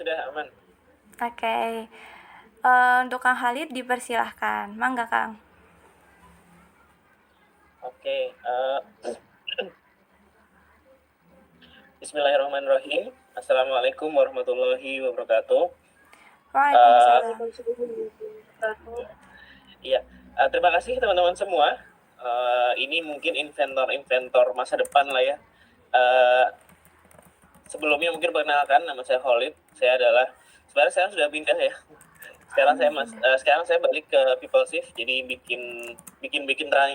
sudah aman. Oke. Untuk Kang Khalid dipersilahkan. Mangga, Kang. Oke, Bismillahirrahmanirrahim. Assalamualaikum warahmatullahi wabarakatuh. Eh, Waalaikumsalam. iya, terima kasih teman-teman semua. Ini mungkin inventor-inventor masa depan lah ya. Eh, Sebelumnya mungkin perkenalkan, nama saya Khalid. Sebenarnya saya sudah pindah ya. Sekarang saya balik ke People Shift, jadi bikin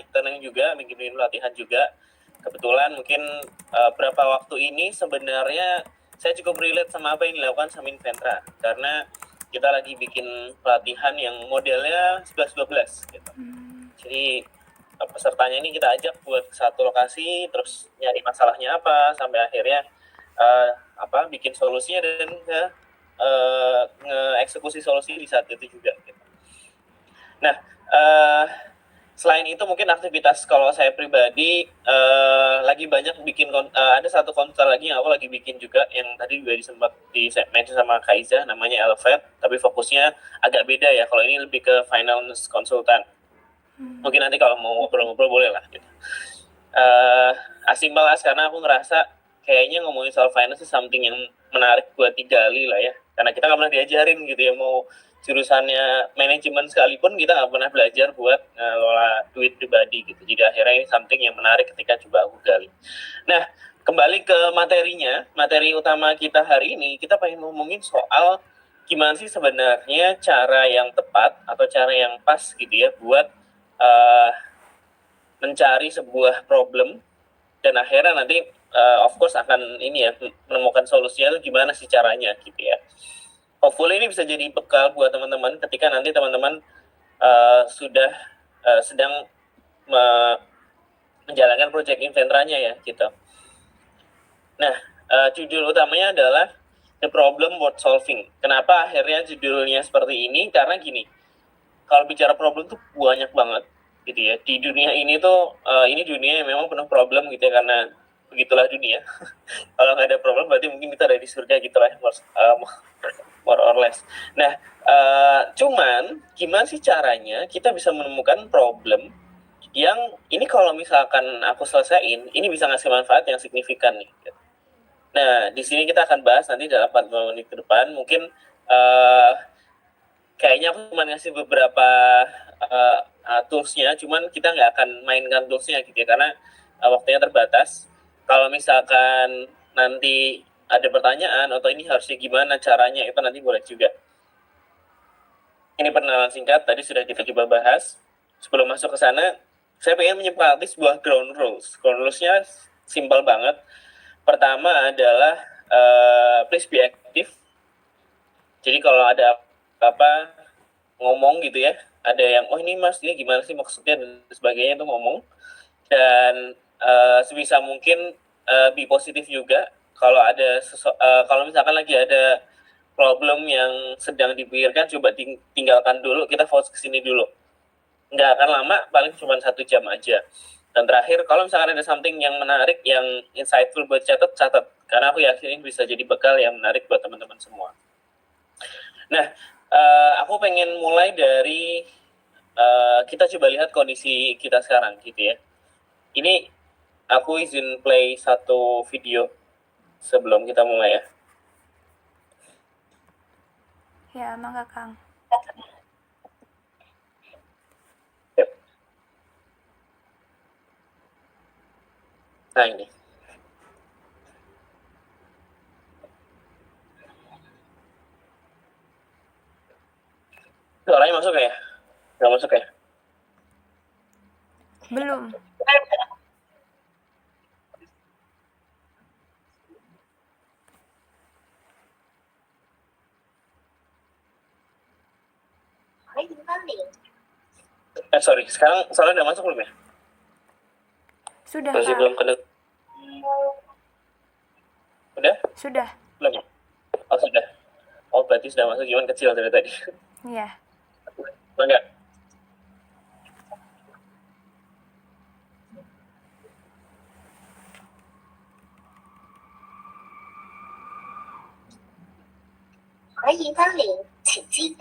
training juga, bikin pelatihan juga. Kebetulan mungkin berapa waktu ini sebenarnya saya cukup relate sama apa yang dilakukan sama Inventra, karena kita lagi bikin pelatihan yang modelnya 11-12 gitu. Jadi pesertanya ini kita ajak buat ke satu lokasi, terus nyari masalahnya apa, sampai akhirnya bikin solusinya dan nge-eksekusi solusi di saat itu juga gitu. Nah, selain itu mungkin aktivitas kalau saya pribadi lagi banyak bikin ada satu konser lagi yang aku lagi bikin juga, yang tadi juga disempat di mention sama Kaiza, namanya Elevate, tapi fokusnya agak beda ya. Kalau ini lebih ke finance consultant. Mungkin nanti kalau mau ngobrol-ngobrol boleh lah gitu. Asing banget karena aku ngerasa kayaknya ngomongin soal finance itu something yang menarik buat digali lah ya, karena kita nggak pernah diajarin gitu ya. Mau jurusannya manajemen sekalipun kita nggak pernah belajar buat ngelola duit pribadi gitu. Jadi akhirnya ini something yang menarik ketika coba aku gali. Nah, kembali ke materinya, materi utama kita hari ini, kita pengen ngomongin soal gimana sih sebenarnya cara yang tepat atau cara yang pas gitu ya buat mencari sebuah problem, dan akhirnya nanti of course akan ini ya, menemukan solusinya itu gimana sih caranya gitu ya. Hopefully ini bisa jadi bekal buat teman-teman ketika nanti teman-teman sudah sedang menjalankan project Inventranya ya gitu. Nah, judul utamanya adalah The Problem Worth Solving. Kenapa akhirnya judulnya seperti ini? Karena gini, kalau bicara problem tuh banyak banget gitu ya. Di dunia ini tuh ini dunia yang memang penuh problem gitu ya, karena begitulah dunia. Kalau nggak ada problem berarti mungkin kita ada di surga gitu lah, more or less. Nah, cuman gimana sih caranya kita bisa menemukan problem yang ini kalau misalkan aku selesaiin, ini bisa ngasih manfaat yang signifikan nih. Nah, di sini kita akan bahas nanti dalam 45 menit ke depan. Mungkin kayaknya aku cuma ngasih beberapa toolsnya, cuman kita nggak akan mainkan toolsnya gitu ya, karena waktunya terbatas. Kalau misalkan nanti ada pertanyaan atau ini harusnya gimana caranya, itu nanti boleh juga. Ini perkenalan singkat, tadi sudah kita coba bahas. Sebelum masuk ke sana, saya pengen menyepakati sebuah ground rules. Ground rules-nya simpel banget. Pertama adalah please be active. Jadi kalau ada apa ngomong gitu ya, ada yang oh ini mas ini gimana sih maksudnya dan sebagainya, itu ngomong. Dan sebisa mungkin be positif juga. Kalau ada kalau misalkan lagi ada problem yang sedang dipikirkan, coba tinggalkan dulu, kita fokus ke sini dulu. Nggak akan lama, paling cuma 1 jam aja. Dan terakhir, kalau misalkan ada something yang menarik, yang insightful buat catat, karena aku yakin ini bisa jadi bekal yang menarik buat teman-teman semua. Nah, aku pengen mulai dari kita coba lihat kondisi kita sekarang gitu ya. Ini aku izin play satu video sebelum kita mulai ya. Ya, mangga, Kang. Yep. Nah ini. Suaranya masuk ya? Nggak masuk ya? Belum. Sorry, sekarang soalnya udah masuk belum ya? Sudah, Masih Kang. belum kena. Udah? Sudah. Belum? Oh sudah. Oh berarti sudah masuk, cuman kecil dari tadi. Iya. Enggak? 迎光临，请进。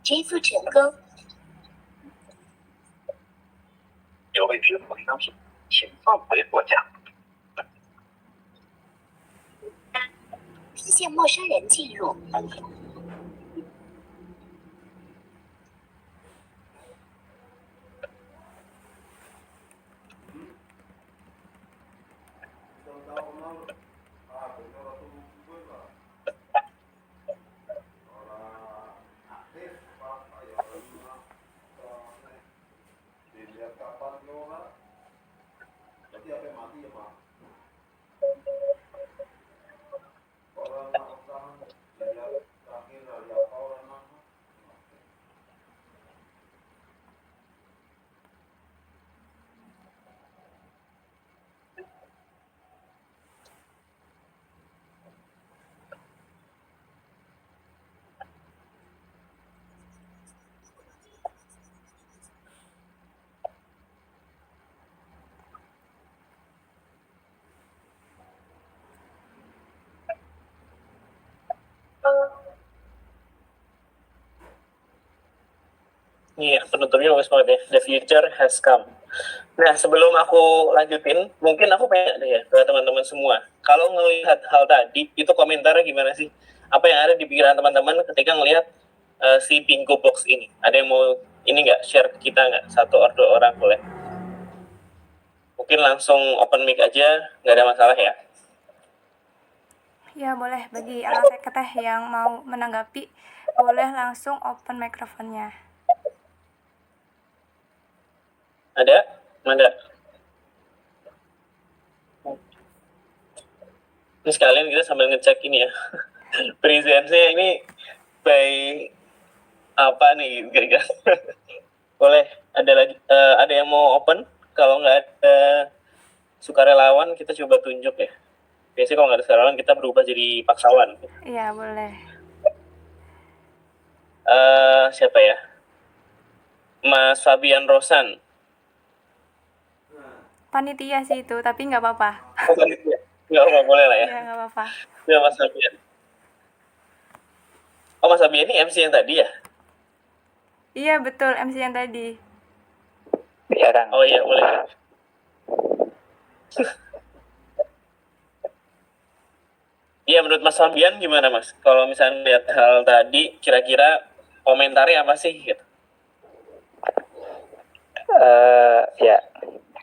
支付成功。有位支付商品，请放回货架。谢谢陌生人进入。Iya, penutupnya bagus banget ya. The future has come. Nah, sebelum aku lanjutin, mungkin aku pengen deh ya ke teman-teman semua. Kalau ngelihat hal tadi, itu komentarnya gimana sih? Apa yang ada di pikiran teman-teman ketika ngelihat si bingo box ini? Ada yang mau ini nggak share ke kita nggak? Satu atau dua orang boleh. Mungkin langsung open mic aja, nggak ada masalah ya. Ya, boleh. Bagi anak teh yang mau menanggapi, boleh langsung open mikrofonnya. Ada? Ada? Ini sekalian kita sambil ngecek ini ya. Presence-nya ini by apa nih kira-kira? Boleh, ada lagi ada yang mau open? Kalau nggak ada sukarelawan, kita coba tunjuk ya. Biasanya kalau nggak ada sukarelawan, kita berubah jadi paksawan. Iya, boleh. Siapa ya? Mas Fabian Rosan. Panitia sih itu, tapi nggak apa-apa. Oh, panitia. Nggak apa, boleh lah ya. Iya, nggak apa-apa. Ya, Mas Fabian. Oh, Mas Fabian ini MC yang tadi ya? Iya, betul. MC yang tadi. Iya, Kang. Oh iya, boleh. Iya, menurut Mas Fabian gimana, Mas? Kalau misalnya lihat hal tadi, kira-kira komentarnya apa sih? Gitu. Ya,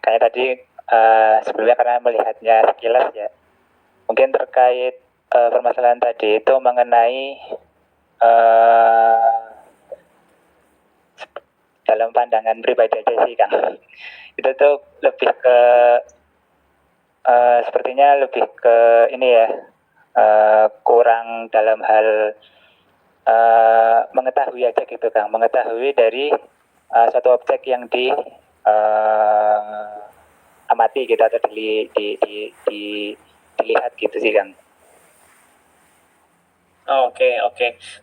kayak tadi sebelumnya karena melihatnya sekilas ya, mungkin terkait permasalahan tadi itu mengenai dalam pandangan pribadi aja sih Kang, itu tuh lebih ke sepertinya lebih ke ini ya, kurang dalam hal mengetahui aja gitu Kang, mengetahui dari suatu objek yang amati gitu atau dilihat gitu sih Kang. Oke.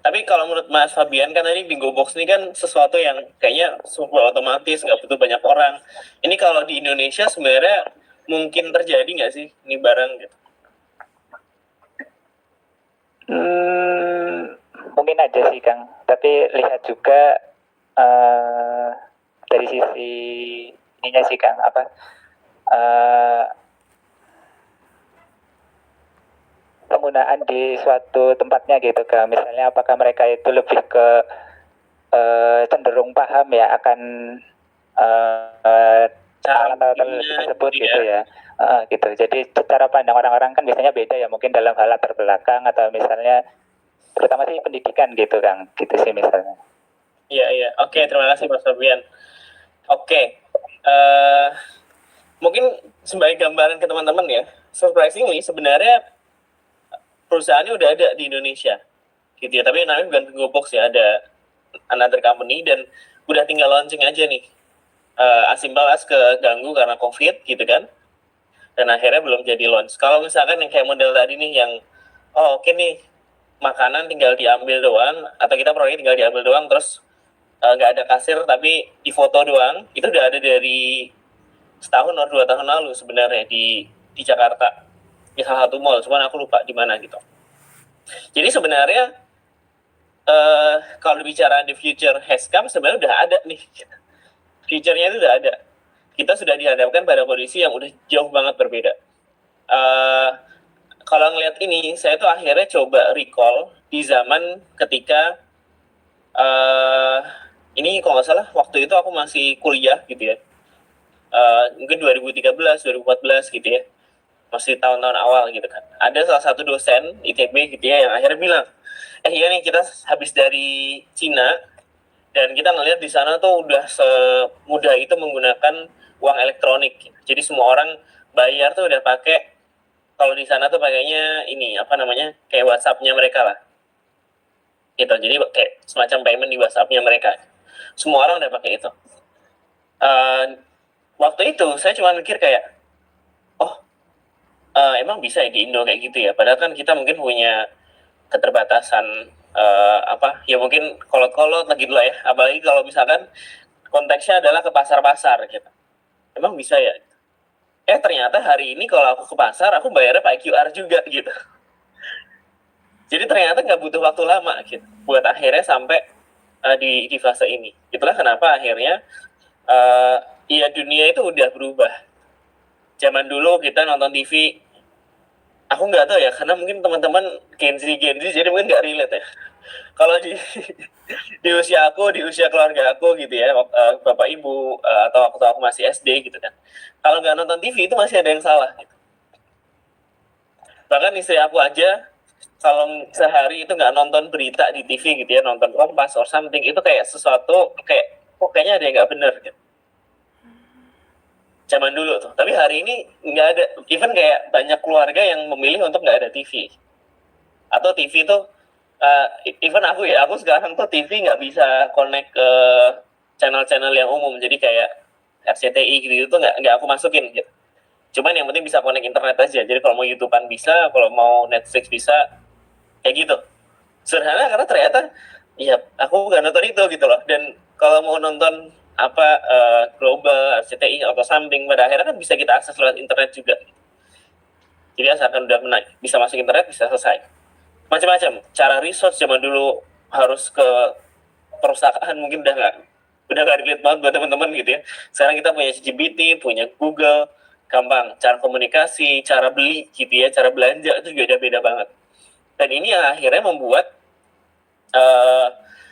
Tapi kalau menurut Mas Fabian kan tadi bingo box ini kan sesuatu yang kayaknya super otomatis, nggak butuh banyak orang. Ini kalau di Indonesia sebenarnya mungkin terjadi nggak sih ini barang gitu? Mungkin aja sih Kang. Tapi lihat juga dari sisi ininya sih Kang, apa? Penggunaan di suatu tempatnya gitu Kang. Misalnya apakah mereka itu lebih ke cenderung paham ya akan alat tersebut gitu ya. Gitu. Jadi cara pandang orang-orang kan biasanya beda ya, mungkin dalam hal latar belakang atau misalnya terutama sih pendidikan gitu Kang. Gitu sih misalnya. Iya. Oke, terima kasih Mas Fabian. Oke. Mungkin sebagai gambaran ke teman-teman ya, surprisingly sebenarnya perusahaannya udah ada di Indonesia gitu ya, tapi namanya bukan Bingo Box ya, ada another company dan udah tinggal launching aja nih. As simple as keganggu karena COVID gitu kan, dan akhirnya belum jadi launch. Kalau misalkan yang kayak model tadi nih yang oke nih, makanan tinggal diambil doang atau kita produknya tinggal diambil doang terus nggak ada kasir tapi di foto doang. Itu udah ada dari setahun atau 2 tahun lalu sebenarnya di Jakarta, di salah satu mall, cuman aku lupa di mana gitu. Jadi sebenarnya kalau bicara the future has come, sebenarnya udah ada nih, future-nya itu udah ada. Kita sudah dihadapkan pada kondisi yang udah jauh banget berbeda. Kalau ngeliat ini, saya tuh akhirnya coba recall di zaman ketika ini kalau nggak salah waktu itu aku masih kuliah gitu ya. Mungkin 2013, 2014 gitu ya. Masih tahun-tahun awal gitu kan. Ada salah satu dosen ITB gitu ya yang akhirnya bilang, iya nih kita habis dari Cina dan kita ngelihat di sana tuh udah semudah itu menggunakan uang elektronik. Jadi semua orang bayar tuh udah pakai, kalau di sana tuh pakainya ini apa namanya, kayak WhatsApp-nya mereka lah. Gitu. Jadi kayak semacam payment di WhatsApp-nya mereka. Semua orang udah pakai itu. Waktu itu saya cuma mikir kayak, emang bisa ya di Indo kayak gitu ya? Padahal kan kita mungkin punya keterbatasan ya mungkin kolot-kolot lagi dulu ya. Apalagi kalau misalkan konteksnya adalah ke pasar-pasar gitu. Emang bisa ya? Ternyata hari ini kalau aku ke pasar, aku bayarnya pakai QR juga gitu. Jadi ternyata nggak butuh waktu lama gitu buat akhirnya sampai di fase ini. Itulah kenapa akhirnya ya dunia itu udah berubah. Zaman dulu kita nonton TV, aku nggak tahu ya, karena mungkin teman-teman Gen Z jadi mungkin nggak relate ya. Kalau di usia aku, di usia keluarga aku gitu ya, bapak ibu atau waktu aku masih SD gitu kan, kalau nggak nonton TV itu masih ada yang salah gitu. Bahkan istri aku aja kalau sehari itu nggak nonton berita di TV gitu ya, nonton Kompas or something, itu kayak sesuatu kayak kayaknya ada yang nggak bener gitu. Zaman dulu tuh, tapi hari ini nggak ada. Even kayak banyak keluarga yang memilih untuk nggak ada TV, atau TV tuh even aku sekarang tuh TV nggak bisa connect ke channel-channel yang umum, jadi kayak RCTI gitu tuh nggak aku masukin gitu. Cuman yang penting bisa connect internet aja. Jadi kalau mau YouTubean bisa, kalau mau Netflix bisa, kayak gitu. Sederhana karena ternyata ya aku nggak nonton itu gitu loh. Dan kalau mau nonton global, RCTI atau something, pada akhirnya kan bisa kita akses lewat internet juga. Jadi asalkan udah bisa masuk internet, bisa selesai. Macam-macam. Cara research zaman dulu harus ke perpustakaan, mungkin udah nggak relate banget buat teman-teman gitu ya. Sekarang kita punya ChatGPT, punya Google, gampang. Cara komunikasi, cara beli gitu ya, cara belanja itu juga udah beda banget. Dan ini yang akhirnya membuat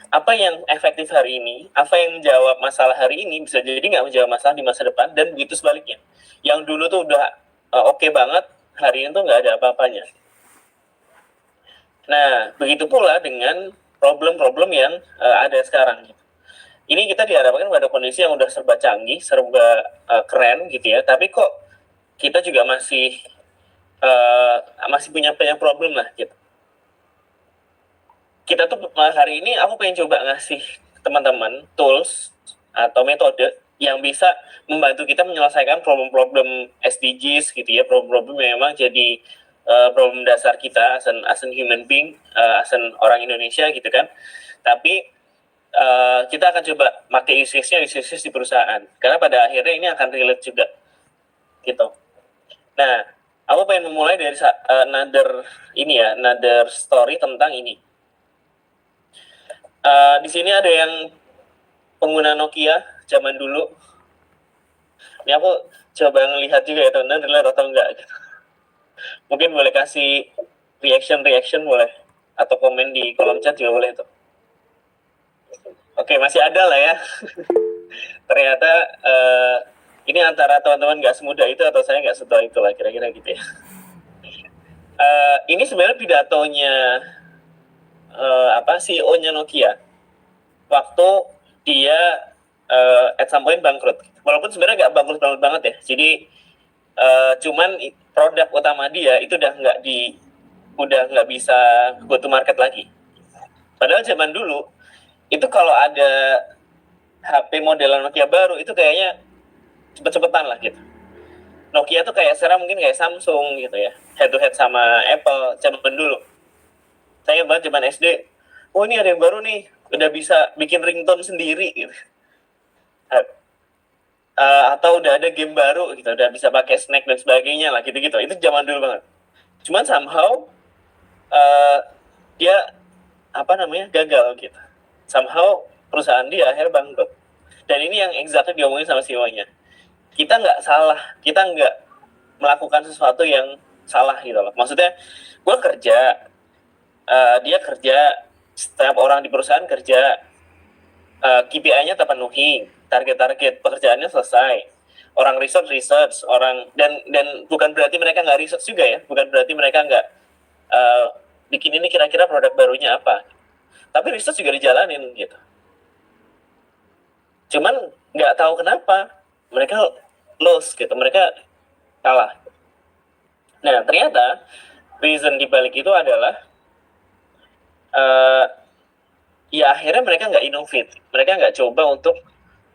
apa yang efektif hari ini, apa yang menjawab masalah hari ini bisa jadi nggak menjawab masalah di masa depan, dan begitu sebaliknya. Yang dulu tuh udah oke banget, hari ini tuh nggak ada apa-apanya. Nah, begitu pula dengan problem-problem yang ada sekarang. Ini kita dihadapkan pada kondisi yang udah serba canggih, serba keren gitu ya, tapi kok kita juga masih punya banyak problem lah gitu. Kita tuh hari ini aku pengen coba ngasih teman-teman tools atau metode yang bisa membantu kita menyelesaikan problem-problem SDGs gitu ya, problem-problem yang memang jadi problem dasar kita as an human being, as an orang Indonesia gitu kan. Tapi kita akan coba pakai use case di perusahaan, karena pada akhirnya ini akan relate juga gitu. Nah, aku pengen memulai dari another story tentang ini. Di sini ada yang pengguna Nokia zaman dulu. Ini aku coba ngelihat juga ya teman-teman, relate atau enggak gitu. Mungkin boleh kasih reaction boleh, atau komen di kolom chat juga boleh tuh. Oke, masih ada lah ya. Ternyata ini antara teman-teman nggak semudah itu atau saya nggak setua itu lah, kira-kira gitu ya. Ini sebenarnya pidatonya CEO-nya Nokia waktu dia at some point bangkrut. Walaupun sebenarnya nggak bangkrut banget ya. Jadi cuman produk utama dia itu udah nggak bisa go to market lagi. Padahal zaman dulu itu kalau ada HP modelan Nokia baru itu kayaknya cepet-cepetan lah gitu. Nokia tuh kayak sekarang mungkin kayak Samsung gitu ya, head to head sama Apple zaman dulu. Saya banget zaman SD, oh ini ada yang baru nih, udah bisa bikin ringtone sendiri gitu. Atau udah ada game baru gitu, udah bisa pakai snack dan sebagainya lah gitu-gitu. Itu zaman dulu banget. Cuman somehow dia gagal gitu. Somehow perusahaan dia akhirnya bangkrut. Dan ini yang exactly diomongin sama CEO-nya. Kita nggak salah, kita nggak melakukan sesuatu yang salah gitu loh. Maksudnya gue kerja, dia kerja, setiap orang di perusahaan kerja, KPI-nya terpenuhi, target-target pekerjaannya selesai, orang research, orang dan bukan berarti mereka nggak research juga ya, bukan berarti mereka nggak bikin ini kira-kira produk barunya apa, tapi research juga dijalanin gitu. Cuman nggak tahu kenapa mereka lose gitu, mereka kalah. Nah ternyata reason dibalik itu adalah ya akhirnya mereka nggak innovate, mereka nggak coba untuk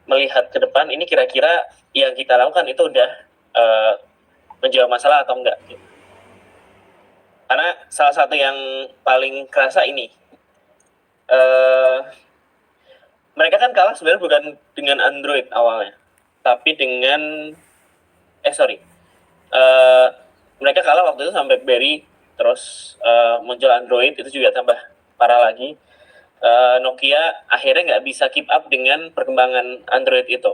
melihat ke depan ini kira-kira yang kita lakukan itu udah menjawab masalah atau enggak gitu. Karena salah satu yang paling kerasa ini mereka kan kalah sebenarnya bukan dengan Android awalnya, tapi dengan mereka kalah waktu itu sampai BlackBerry, terus muncul Android, itu juga tambah parah lagi. Nokia akhirnya nggak bisa keep up dengan perkembangan Android itu.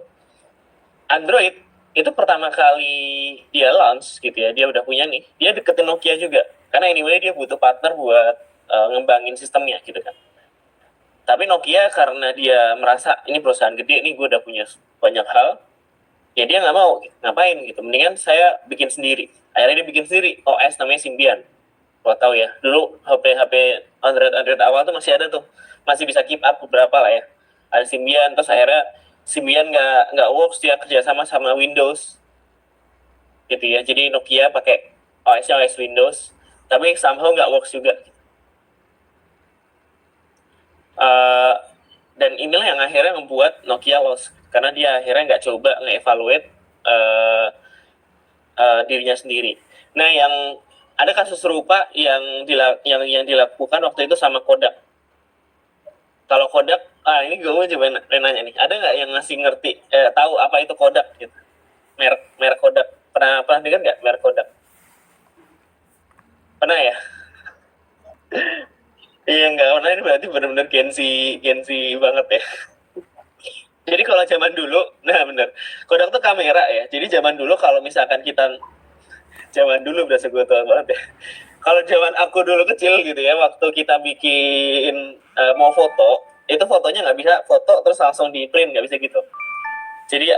Android itu pertama kali dia launch gitu ya, dia udah punya nih, dia deketin Nokia juga, karena anyway dia butuh partner buat ngembangin sistemnya gitu kan. Tapi Nokia karena dia merasa ini perusahaan gede nih, gue udah punya banyak hal, ya dia nggak mau ngapain gitu, mendingan saya bikin sendiri. Akhirnya dia bikin sendiri OS namanya Symbian. Lo tahu ya, dulu HP Android awal tuh masih ada tuh, masih bisa keep up beberapa lah ya, ada Symbian. Terus akhirnya Symbian nggak works, dia kerjasama sama Windows gitu ya, jadi Nokia pakai OS Windows, tapi somehow nggak works juga. Dan inilah yang akhirnya membuat Nokia loss, karena dia akhirnya nggak coba nge-evaluate dirinya sendiri. Nah, yang ada kasus serupa yang dilakukan waktu itu sama Kodak. Kalau Kodak, ini gue mau coba nanya nih, ada nggak yang ngasih ngerti, tahu apa itu Kodak gitu? Merek Kodak. Pernah dengar nggak merek Kodak? Pernah ya? Iya, nggak pernah. Ini berarti benar-benar Gen Z banget ya. Jadi kalau zaman dulu, nah bener, Kodak tuh kamera ya. Jadi zaman dulu kalau misalkan zaman dulu berasa gue tua banget ya. Kalau zaman aku dulu kecil gitu ya, waktu kita bikin mau foto, itu fotonya nggak bisa foto terus langsung di print, nggak bisa gitu. Jadi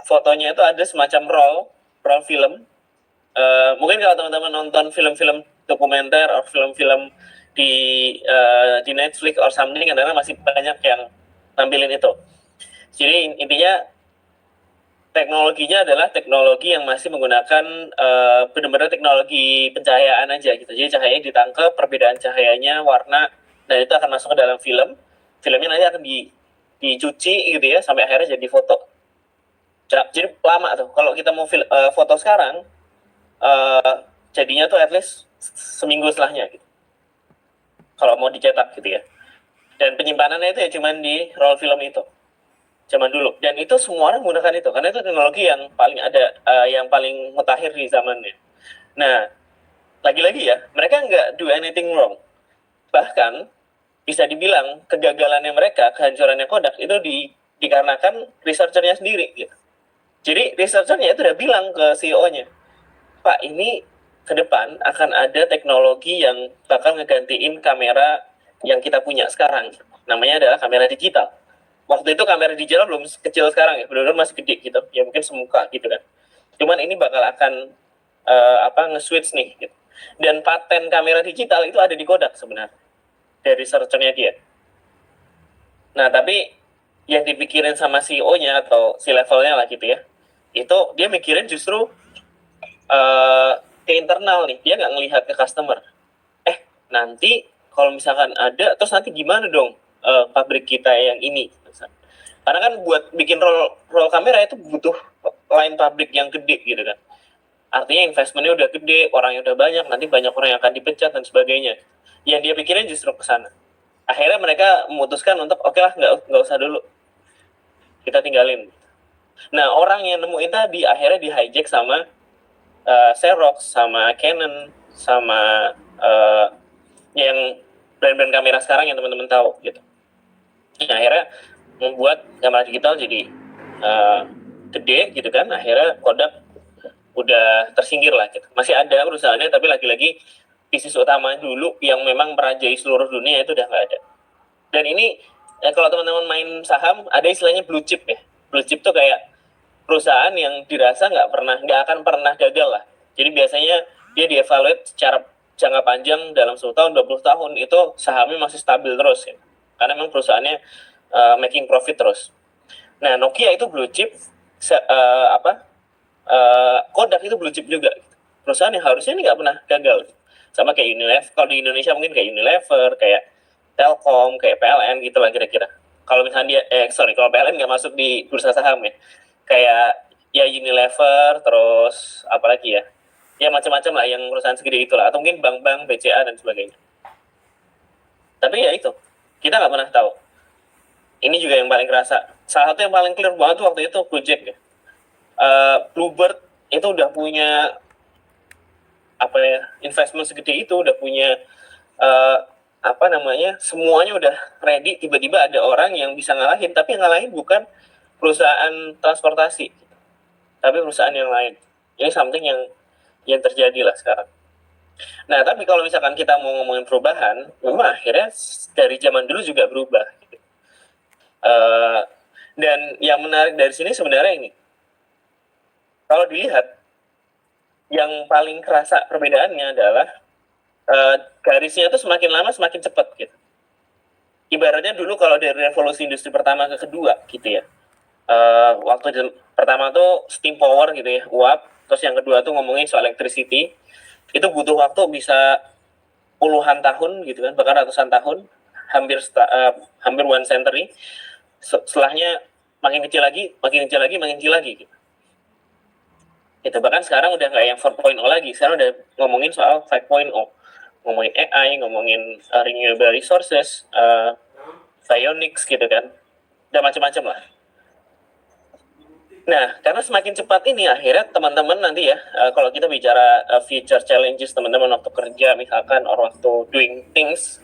fotonya itu ada semacam roll film. Mungkin kalau teman-teman nonton film-film dokumenter atau film-film di Netflix or something, karena masih banyak yang tampilin itu. Jadi intinya teknologinya adalah teknologi yang masih menggunakan benar-benar teknologi pencahayaan aja gitu. Jadi cahayanya ditangkap, perbedaan cahayanya, warna, dan itu akan masuk ke dalam film. Filmnya nanti akan dicuci gitu ya, sampai akhirnya jadi foto. Jadi lama tuh. Kalau kita mau foto sekarang, jadinya tuh at least seminggu setelahnya gitu. Kalau mau dicetak gitu ya. Dan penyimpanannya itu ya cuman di roll film itu. Zaman dulu. Dan itu semua orang menggunakan itu, karena itu teknologi yang paling ada, yang paling mutakhir di zamannya. Nah, lagi-lagi ya, mereka nggak do anything wrong. Bahkan bisa dibilang kegagalannya mereka, kehancurannya Kodak itu dikarenakan researchernya sendiri gitu. Jadi researchernya itu udah bilang ke CEO-nya, Pak, ini ke depan akan ada teknologi yang bakal ngegantiin kamera yang kita punya sekarang. Namanya adalah kamera digital. Waktu itu kamera digital belum kecil sekarang ya, benar-benar masih gede gitu. Ya mungkin semuka gitu kan. Cuman ini bakal akan nge-switch nih gitu. Dan paten kamera digital itu ada di Kodak sebenarnya, dari researchernya dia. Nah, tapi yang dipikirin sama CEO-nya atau C-levelnya lah gitu ya, itu dia mikirin justru ke internal nih, dia nggak ngelihat ke customer. Nanti kalau misalkan ada, terus nanti gimana dong pabrik kita yang ini? Karena kan buat bikin roll kamera itu butuh line pabrik yang gede gitu kan. Artinya investmentnya udah gede, orangnya udah banyak, nanti banyak orang yang akan dipecat dan sebagainya. Yang dia pikirin justru ke sana. akhirnya mereka memutuskan untuk oke lah nggak usah dulu, kita tinggalin. Nah orang yang nemuin tadi akhirnya di hijack sama Xerox, sama Canon, sama yang brand-brand kamera sekarang yang teman-teman tahu gitu. Nah, akhirnya membuat kamera digital jadi gede gitu kan. Akhirnya Kodak udah tersingkir lah gitu. Masih ada perusahaannya tapi lagi-lagi bisnis utama dulu yang memang merajai seluruh dunia itu udah nggak ada. Dan ini kalau teman-teman main saham ada istilahnya blue chip ya. Blue chip tuh kayak perusahaan yang dirasa nggak akan pernah gagal lah. Jadi biasanya dia dievaluate secara jangka panjang dalam 10 tahun, 20 tahun itu sahamnya masih stabil terus ya. Karena memang perusahaannya making profit terus. Nah, Nokia itu blue chip, Kodak itu blue chip juga. Perusahaan yang harusnya ini nggak pernah gagal. Sama kayak Unilever, kalau di Indonesia mungkin kayak Unilever, kayak Telkom, kayak PLN gitu lah kira-kira. Kalau misalnya kalau PLN nggak masuk di bursa saham ya. Kayak ya Unilever, terus apalagi ya macam-macam lah yang perusahaan segede itulah, atau mungkin bank-bank, BCA dan sebagainya. Tapi ya itu, kita nggak pernah tahu. Ini juga yang paling kerasa. Salah satu yang paling clear banget tuh waktu itu Gojek ya. Bluebird itu udah punya investment segede itu, udah punya semuanya udah ready, tiba-tiba ada orang yang bisa ngalahin, tapi yang ngalahin bukan perusahaan transportasi, tapi perusahaan yang lain. Ini something yang terjadi lah sekarang. Nah, tapi kalau misalkan kita mau ngomongin perubahan, memang akhirnya dari zaman dulu juga berubah. Dan yang menarik dari sini sebenarnya ini, kalau dilihat, yang paling kerasa perbedaannya adalah garisnya tuh semakin lama semakin cepat gitu. Ibaratnya dulu kalau dari revolusi industri pertama ke kedua gitu ya. Waktu pertama tuh steam power gitu ya, uap. Terus yang kedua tuh ngomongin soal electricity. Itu butuh waktu bisa puluhan tahun gitu kan, bahkan ratusan tahun, hampir one century. Setelahnya makin kecil lagi gitu. Itu bahkan sekarang udah nggak yang 4.0 lagi, sekarang udah ngomongin soal 5.0, ngomongin AI, ngomongin renewable resources, bionics gitu kan, udah macam-macam lah. Nah, karena semakin cepat ini akhirnya teman-teman nanti ya, kalau kita bicara future challenges teman-teman waktu kerja misalkan, or waktu doing things,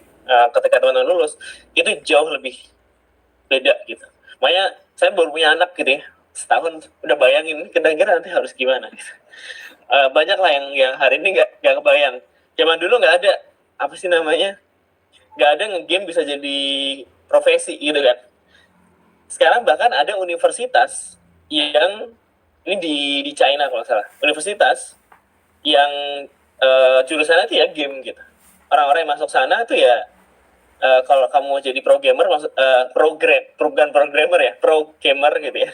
ketika teman-teman lulus, itu jauh lebih beda gitu. Makanya saya baru punya anak gitu ya, setahun udah bayangin kira-kira nanti harus gimana gitu. Banyak lah yang hari ini nggak kebayang. Zaman dulu nggak ada nggak ada nge-game bisa jadi profesi gitu kan. Sekarang bahkan ada universitas yang ini di China kalau salah, universitas yang jurusannya itu ya game gitu. Orang-orang yang masuk sana tuh ya kalau kamu mau jadi programmer, bukan programmer ya, programmer gitu ya.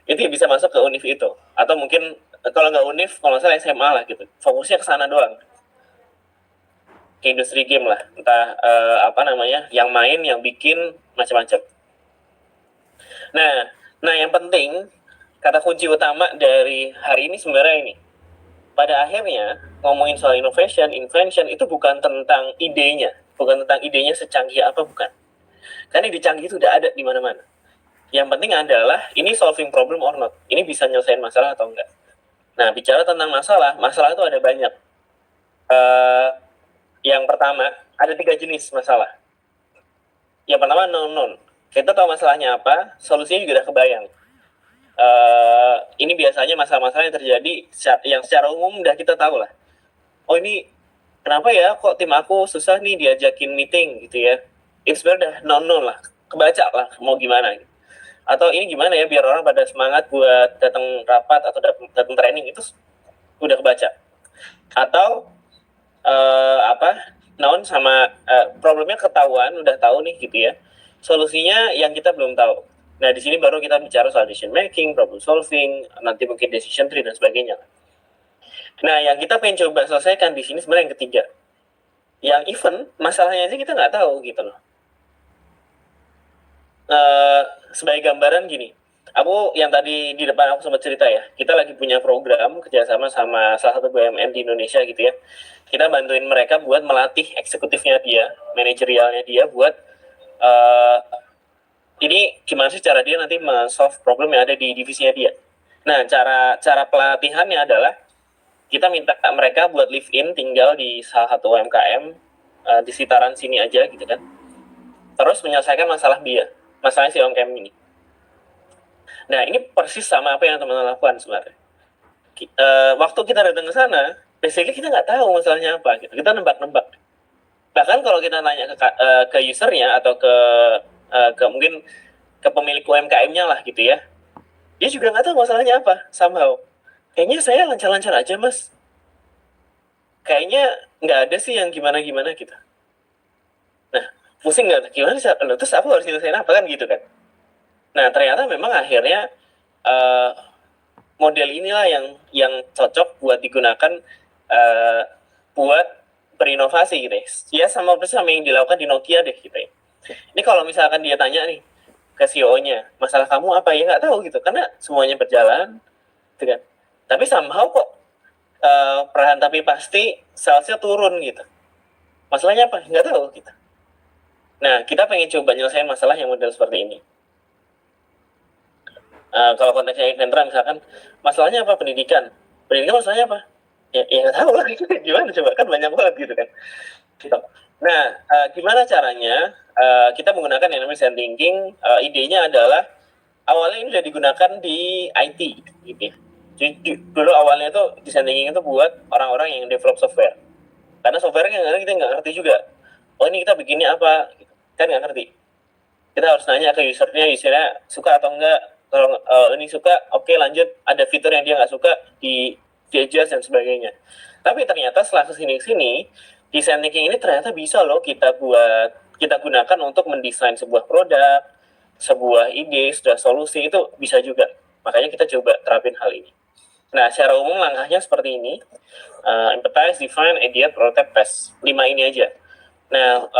Itu bisa masuk ke univ itu, atau mungkin kalau nggak univ, kalau nggak salah SMA lah gitu, fokusnya ke sana doang, ke industri game lah, entah yang main, yang bikin macam-macam. Nah yang penting, kata kunci utama dari hari ini sebenarnya ini, pada akhirnya ngomongin soal innovation, invention itu bukan tentang idenya, secanggih apa, bukan, karena ide canggih itu udah ada di mana-mana. Yang penting adalah ini solving problem or not. Ini bisa nyelesain masalah atau enggak. Nah, bicara tentang masalah itu ada banyak. Yang pertama, ada 3 jenis masalah. Yang pertama, known. Kita tahu masalahnya apa, solusinya juga udah kebayang. Ini biasanya masalah-masalah yang terjadi yang secara umum udah kita tahu lah. Oh, ini kenapa ya kok tim aku susah nih diajakin meeting gitu ya. Itu sebenarnya udah known lah. Kebaca lah mau gimana gitu. Atau ini gimana ya biar orang pada semangat buat datang rapat atau datang training, itu udah kebaca. Atau known sama problemnya ketahuan, udah tahu nih gitu ya. Solusinya yang kita belum tahu. Nah, di sini baru kita bicara soal decision making, problem solving, nanti mungkin decision tree dan sebagainya. Nah, yang kita pengen coba selesaikan di sini sebenarnya yang ketiga. Yang even masalahnya aja kita nggak tahu gitu loh. Sebagai gambaran gini, Aku yang tadi di depan aku sempat cerita ya, kita lagi punya program kerjasama sama salah satu BUMN di Indonesia gitu ya. Kita bantuin mereka buat melatih eksekutifnya dia, manajerialnya dia buat ini gimana sih cara dia nanti men-solve problem yang ada di divisinya dia. Nah, cara pelatihannya adalah kita minta mereka buat live in tinggal di salah satu UMKM di sekitaran sini aja gitu kan. Terus menyelesaikan masalah si UMKM ini. Nah, ini persis sama apa yang teman-teman lakukan sebenarnya. Waktu kita datang ke sana, basically kita nggak tahu masalahnya apa gitu. Kita nebak-nebak. Bahkan kalau kita nanya ke usernya atau ke mungkin ke pemilik UMKM-nya lah gitu ya, dia juga nggak tahu masalahnya apa somehow. Kayaknya saya lancar-lancar aja mas, kayaknya nggak ada sih yang gimana-gimana gitu. Nah, pusing nggak, gimana sih, terus aku harus nyelesain apa kan gitu kan. Nah, ternyata memang akhirnya model inilah yang cocok buat digunakan buat berinovasi gitu ya. Ya sama persis sama yang dilakukan di Nokia deh gitu ya. Ini kalau misalkan dia tanya nih ke CEO-nya, masalah kamu apa ya, nggak tahu gitu, karena semuanya berjalan gitu kan. Tapi somehow kok perlahan tapi pasti salesnya turun gitu. Masalahnya apa? Nggak tahu gitu. Nah, kita pengen coba nyelesain masalah yang model seperti ini. Kalau konteksnya Accenture misalkan, masalahnya apa? Pendidikan masalahnya apa? Ya nggak tahu lah. Gimana coba, kan banyak banget gitu kan. Gitu. Nah, gimana caranya kita menggunakan yang namanya design thinking? Idenya adalah awalnya ini sudah digunakan di IT gitu ya. Jadi dulu awalnya itu design thinking itu buat orang-orang yang develop software, karena software-nya kita nggak ngerti juga. Oh ini kita bikinnya apa, kan nggak ngerti. Kita harus nanya ke usernya suka atau enggak. Kalau ini suka, oke, lanjut. Ada fitur yang dia nggak suka, di adjust dan sebagainya. Tapi ternyata setelah kesini design thinking ini ternyata bisa loh kita gunakan untuk mendesain sebuah produk, sebuah ide, sebuah solusi, itu bisa juga. Makanya kita coba terapin hal ini. Nah, secara umum langkahnya seperti ini. Empathize, define, ideate, prototype, test. 5 ini aja. Nah,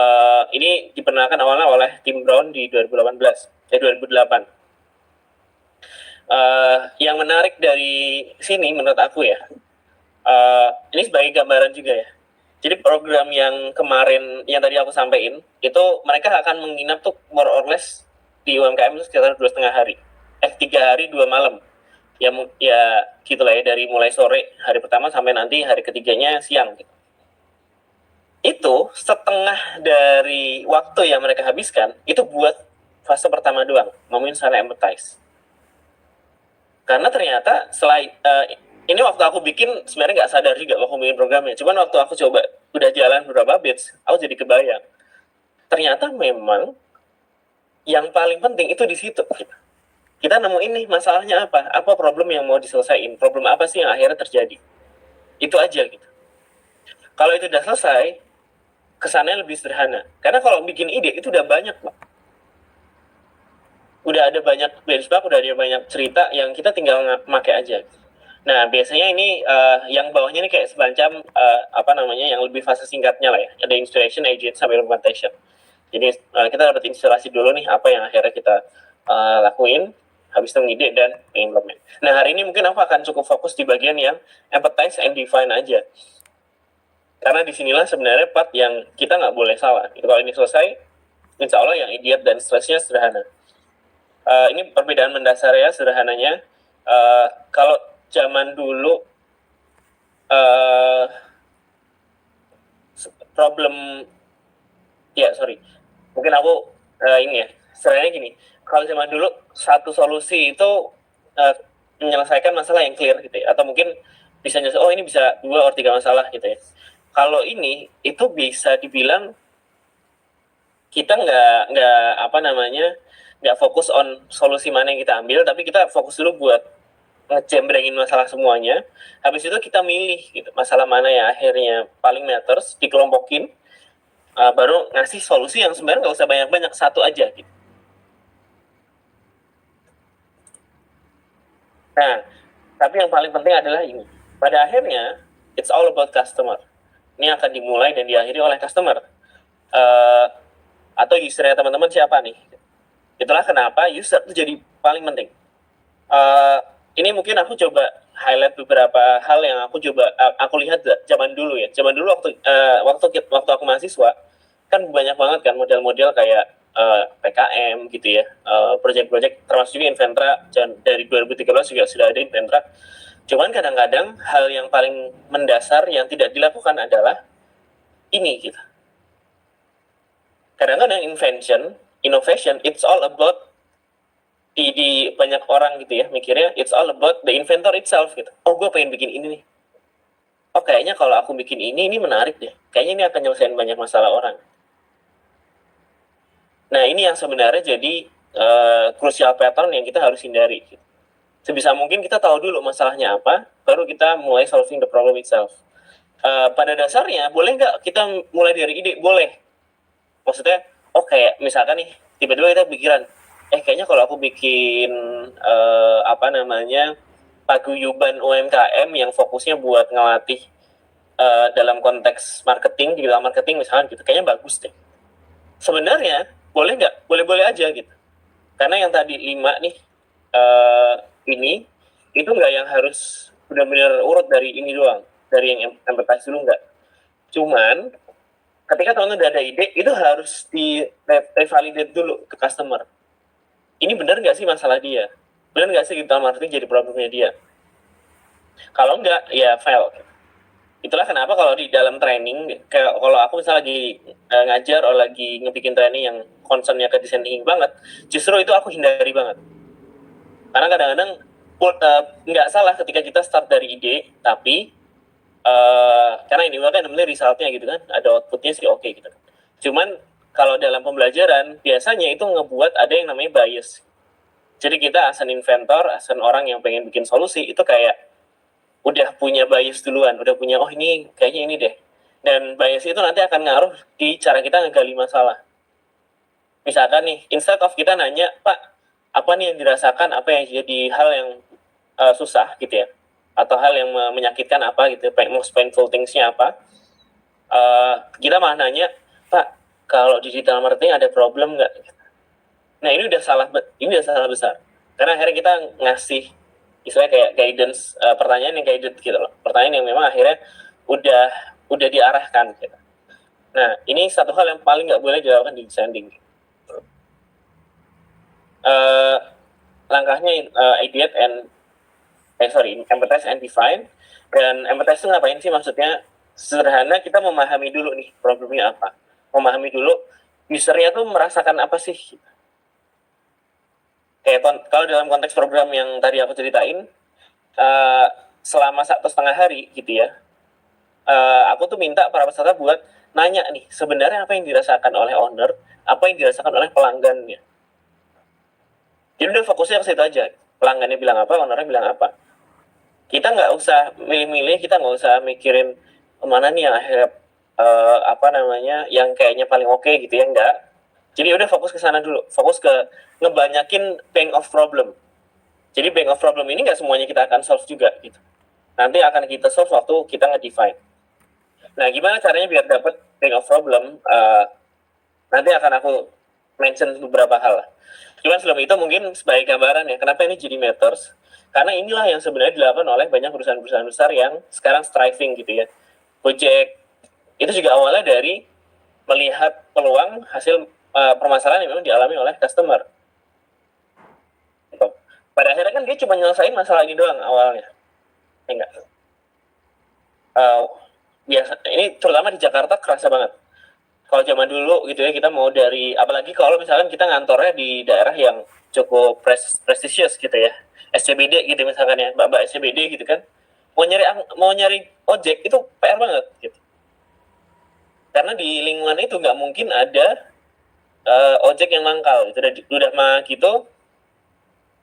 ini diperkenalkan awalnya oleh Tim Brown di 2008. Yang menarik dari sini menurut aku ya, ini sebagai gambaran juga ya. Jadi program yang kemarin yang tadi aku sampaikan itu mereka akan menginap tuh more or less di UMKM itu sekitar 2,5 hari, 3 hari 2 malam. Ya gitulah ya, dari mulai sore hari pertama sampai nanti hari ketiganya siang gitu. Itu setengah dari waktu yang mereka habiskan itu buat fase pertama doang, ngomongin soal empathize. Karena ternyata selain ini waktu aku bikin sebenarnya nggak sadar juga waktu bikin programnya. Cuman waktu aku coba udah jalan beberapa bits, aku jadi kebayang. Ternyata memang yang paling penting itu di situ. Kita nemuin nih masalahnya apa problem yang mau diselesaikan, problem apa sih yang akhirnya terjadi. Itu aja gitu. Kalau itu udah selesai, kesannya lebih sederhana. Karena kalau bikin ide itu udah banyak, Pak. Udah ada banyak benchmark, udah ada banyak cerita yang kita tinggal pakai aja. Nah, biasanya ini yang bawahnya ini kayak semacam yang lebih fase singkatnya lah ya. Ada inspiration, agent, sampai implementation. Jadi kita dapat inspirasi dulu nih apa yang akhirnya kita lakuin, habis itu ngide dan implement. Nah, hari ini mungkin aku akan cukup fokus di bagian yang empathize and define aja. Karena disinilah sebenarnya part yang kita nggak boleh salah. Gitu. Kalau ini selesai, insya Allah yang idiot dan stresnya sederhana. Ini perbedaan mendasar ya sederhananya. Kalau zaman dulu mungkin aku ini ya, sebenarnya gini, kalau zaman dulu satu solusi itu menyelesaikan masalah yang clear gitu ya, atau mungkin bisa nyelesaikan, oh ini bisa 2 atau 3 masalah gitu ya. Kalau ini itu bisa dibilang kita nggak fokus on solusi mana yang kita ambil, tapi kita fokus dulu buat ngejembrengin masalah semuanya. Habis itu kita milih gitu masalah mana yang akhirnya paling matters, dikelompokin, baru ngasih solusi yang sebenarnya nggak usah banyak-banyak, satu aja gitu. Nah, tapi yang paling penting adalah ini. Pada akhirnya, it's all about customer. Ini akan dimulai dan diakhiri oleh customer. Atau usernya teman-teman siapa nih? Itulah kenapa user itu jadi paling penting. Ini mungkin aku coba highlight beberapa hal yang aku lihat zaman dulu ya. Zaman dulu waktu aku mahasiswa kan banyak banget kan model-model kayak PKM gitu ya, project-project termasuk juga Inventra dari 2013 juga sudah ada Inventra. Cuman kadang-kadang hal yang paling mendasar yang tidak dilakukan adalah ini gitu. Kadang-kadang innovation, it's all about di banyak orang gitu ya mikirnya it's all about the inventor itself gitu. Oh, gue pengen bikin ini nih. Oh, kayaknya kalau aku bikin ini menarik deh. Kayaknya ini akan nyelesain banyak masalah orang. Nah, ini yang sebenarnya jadi crucial pattern yang kita harus hindari. Gitu. Sebisa mungkin kita tahu dulu masalahnya apa, baru kita mulai solving the problem itself. Pada dasarnya, boleh nggak kita mulai dari ide? Boleh. Maksudnya, kayak misalkan nih, tiba-tiba kita pikiran, kayaknya kalau aku bikin paguyuban UMKM yang fokusnya buat ngelatih dalam konteks marketing, digital marketing misalkan gitu, kayaknya bagus deh. Sebenarnya boleh nggak? Boleh-boleh aja gitu. Karena yang tadi 5 nih ini itu nggak yang harus benar-benar urut dari ini doang, dari yang empathize dulu nggak. Cuman ketika teman-teman udah ada ide, itu harus di revalidate dulu ke customer. Ini benar nggak sih masalah dia? Benar nggak sih digital marketing jadi problemnya dia? Kalau nggak, ya fail. Itulah kenapa kalau di dalam training, kalau aku misalnya lagi ngajar atau lagi ngebikin training yang concernnya ke design thinking banget, justru itu aku hindari banget. Karena kadang-kadang nggak salah ketika kita start dari ide, tapi karena ini kan namanya resultnya gitu kan, ada outputnya sih oke gitu. Cuman kalau dalam pembelajaran biasanya itu ngebuat ada yang namanya bias. Jadi kita as an inventor, as an orang yang pengen bikin solusi itu kayak udah punya bias duluan, udah punya ini kayaknya ini deh. Dan bias itu nanti akan ngaruh di cara kita ngegali masalah. Misalkan nih, instead of kita nanya, Pak, apa nih yang dirasakan, apa yang jadi hal yang susah gitu ya, atau hal yang menyakitkan apa gitu, most painful things-nya apa, kita malah nanya, Pak, kalau digital marketing ada problem nggak? Nah, ini udah salah besar. Karena akhirnya kita ngasih istilahnya kayak guidance, pertanyaan yang guided gitu loh. Pertanyaan yang memang akhirnya udah diarahkan gitu. Nah, ini satu hal yang paling nggak boleh dilakukan di designing. Langkahnya ideate empathize and define. Dan empathize itu ngapain sih maksudnya? Sederhana, kita memahami dulu nih problemnya apa. Memahami dulu usernya tuh merasakan apa sih. Kayak kalau dalam konteks program yang tadi aku ceritain, selama 1,5 hari gitu ya, aku tuh minta para peserta buat nanya nih, sebenarnya apa yang dirasakan oleh owner, apa yang dirasakan oleh pelanggannya. Jadi udah fokusnya ke situ aja. Pelanggannya bilang apa, ownernya bilang apa. Kita nggak usah milih-milih, kita nggak usah mikirin mana nih yang akhirnya yang kayaknya paling oke gitu ya, enggak. Jadi udah fokus ke sana dulu, fokus ke ngebanyakin bank of problem. Jadi bank of problem ini nggak semuanya kita akan solve juga gitu. Nanti akan kita solve waktu kita nge-define. Nah, gimana caranya biar dapat bank of problem? Nanti akan aku mention beberapa hal. Cuman sebelum itu mungkin sebagai gambaran ya, kenapa ini jadi matters? Karena inilah yang sebenarnya dilakukan oleh banyak perusahaan-perusahaan besar yang sekarang striving gitu ya. Gojek itu juga awalnya dari melihat peluang hasil permasalahan yang memang dialami oleh customer. Gitu. Pada akhirnya kan dia cuma nyelesain masalah ini doang awalnya. Enggak. Biasa ini terutama di Jakarta kerasa banget. Kalau zaman dulu gitu ya, kita mau dari, apalagi kalau misalkan kita ngantornya di daerah yang cukup prestisius gitu ya, SCBD gitu misalkan ya, mbak SCBD gitu kan, mau nyari ojek itu PR banget gitu. Karena di lingkungan itu nggak mungkin ada ojek yang mangkal, itu udah mah gitu.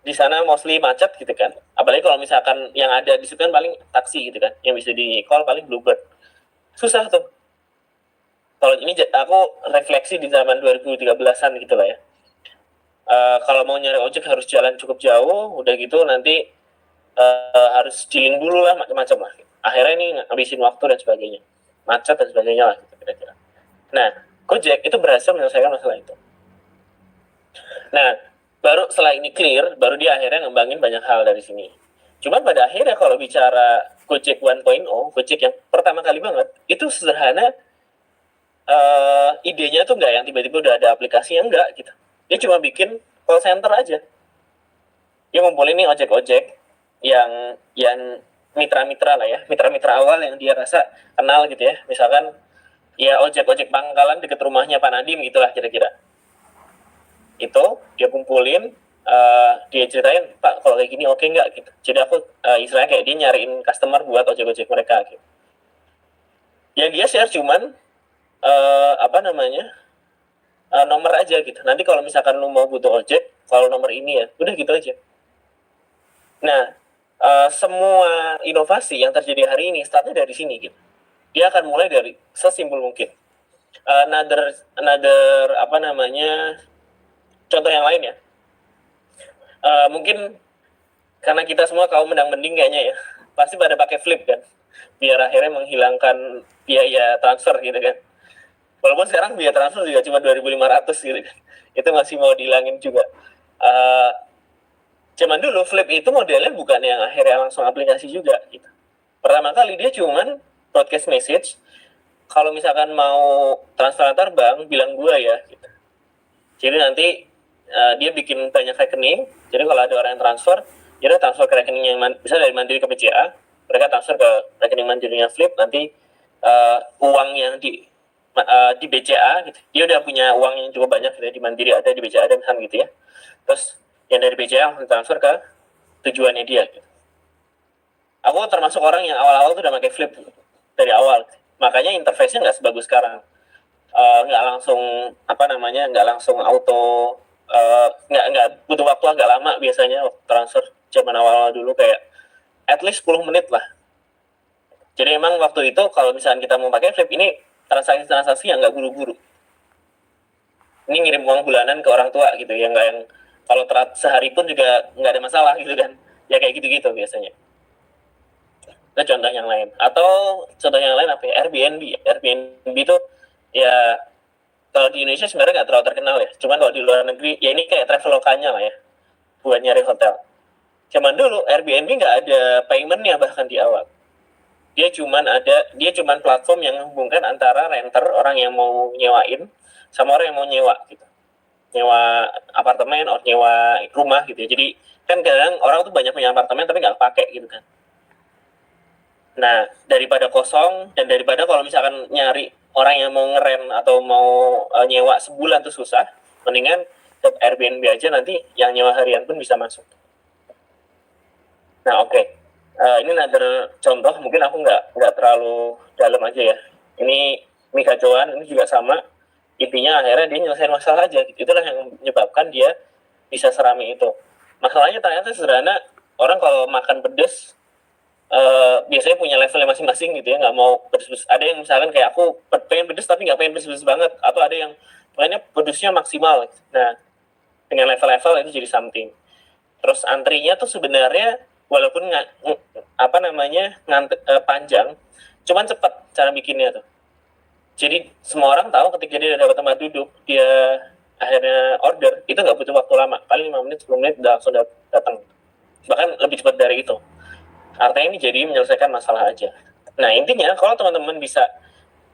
Di sana mostly macet gitu kan. Apalagi kalau misalkan yang ada di situ kan paling taksi gitu kan, yang bisa di call paling Bluebird. Susah tuh. Kalau ini aku refleksi di zaman 2013-an gitu lah ya. Kalau mau nyari ojek harus jalan cukup jauh, udah gitu nanti harus dealing dulu lah, macam-macam lah. Akhirnya ini ngabisin waktu dan sebagainya, macet dan sebagainya lah gitu kira-kira. Nah, Gojek itu berhasil menyelesaikan masalah itu. Nah, baru setelah ini clear, baru dia akhirnya ngembangin banyak hal dari sini. Cuman pada akhirnya kalau bicara Gojek 1.0, Gojek yang pertama kali banget, itu sederhana. Idenya tuh nggak yang tiba-tiba udah ada aplikasinya, enggak gitu. Dia cuma bikin call center aja. Dia ngumpulin nih ojek-ojek yang mitra-mitra lah ya, mitra-mitra awal yang dia rasa kenal gitu ya. Misalkan ya ojek-ojek pangkalan deket rumahnya Pak Nadim gitulah kira-kira. Itu dia kumpulin, dia ceritain, Pak kalau kayak gini oke nggak gitu. Jadi aku istilahnya kayak dia nyariin customer buat ojek-ojek mereka gitu. Yang dia share cuman nomor aja gitu. Nanti kalau misalkan lu mau butuh ojek, kalau nomor ini ya, udah gitu aja. Nah, semua inovasi yang terjadi hari ini startnya dari sini gitu. Dia akan mulai dari sesimpel mungkin. Another contoh yang lain ya. Mungkin karena kita semua kaum mendang-mending kayaknya ya, pasti pada pakai Flip kan, biar akhirnya menghilangkan biaya transfer gitu kan. Walaupun sekarang biaya transfer juga cuma 2.500 gitu kan. Itu masih mau dihilangin juga. Zaman dulu Flip itu modelnya bukan yang akhirnya langsung aplikasi juga gitu. Pertama kali dia cuman broadcast message. Kalau misalkan mau transfer antar bank, bilang gua ya gitu. Jadi nanti dia bikin banyak rekening. Jadi kalau ada orang yang transfer, dia transfer ke rekening yang bisa dari Mandiri ke BCA. Mereka transfer ke rekening Mandirinya Flip. Nanti uang yang di BCA gitu. Dia udah punya uang yang cukup banyak gitu, di Mandiri ada, di BCA ada misalnya gitu ya. Terus yang dari BCA langsung transfer ke tujuannya dia gitu. Aku termasuk orang yang awal-awal tuh udah pakai Flip dari awal. Makanya interface-nya nggak sebagus sekarang. Nggak langsung nggak langsung auto, nggak butuh waktu agak lama biasanya transfer zaman awal dulu, kayak at least 10 menit lah. Jadi emang waktu itu kalau misalnya kita mau pakai Flip ini transaksi yang nggak buru-buru. Ini ngirim uang bulanan ke orang tua gitu ya, nggak yang kalau sehari pun juga nggak ada masalah gitu kan. Ya kayak gitu-gitu biasanya. Itu contoh yang lain. Atau contoh yang lain apa ya? Airbnb. Airbnb itu ya kalau di Indonesia sebenarnya nggak terlalu terkenal ya. Cuman kalau di luar negeri ya ini kayak Traveloka-nya lah ya, buat nyari hotel. Zaman dulu Airbnb nggak ada payment-nya bahkan di awal. Dia cuman platform yang menghubungkan antara renter, orang yang mau nyewain, sama orang yang mau nyewa gitu. Nyewa apartemen atau nyewa rumah gitu ya. Jadi kan kadang orang tuh banyak punya apartemen tapi nggak pakai gitu kan. Nah, daripada kosong dan daripada kalau misalkan nyari orang yang mau ngerem atau mau nyewa sebulan tuh susah, mendingan ke Airbnb aja, nanti yang nyewa harian pun bisa masuk. Nah, oke. Ini another contoh, mungkin aku nggak terlalu dalam aja ya. Ini Mika Joan, ini juga sama. Intinya akhirnya dia nyelesain masalah aja. Itulah yang menyebabkan dia bisa serami itu. Masalahnya ternyata sederhana, orang kalau makan pedes biasanya punya levelnya masing-masing gitu ya, nggak mau pedes. Ada yang misalkan kayak aku pengen pedes tapi nggak pengen pedes banget, atau ada yang pengennya pedesnya maksimal. Nah, dengan level-level itu jadi something. Terus antrinya tuh sebenarnya walaupun panjang, cuman cepat cara bikinnya tuh. Jadi semua orang tahu ketika dia dapat tempat duduk, dia akhirnya order, itu nggak butuh waktu lama, paling 5 menit 10 menit udah langsung datang, bahkan lebih cepat dari itu. Artinya ini jadi menyelesaikan masalah aja. Nah, intinya kalau teman-teman bisa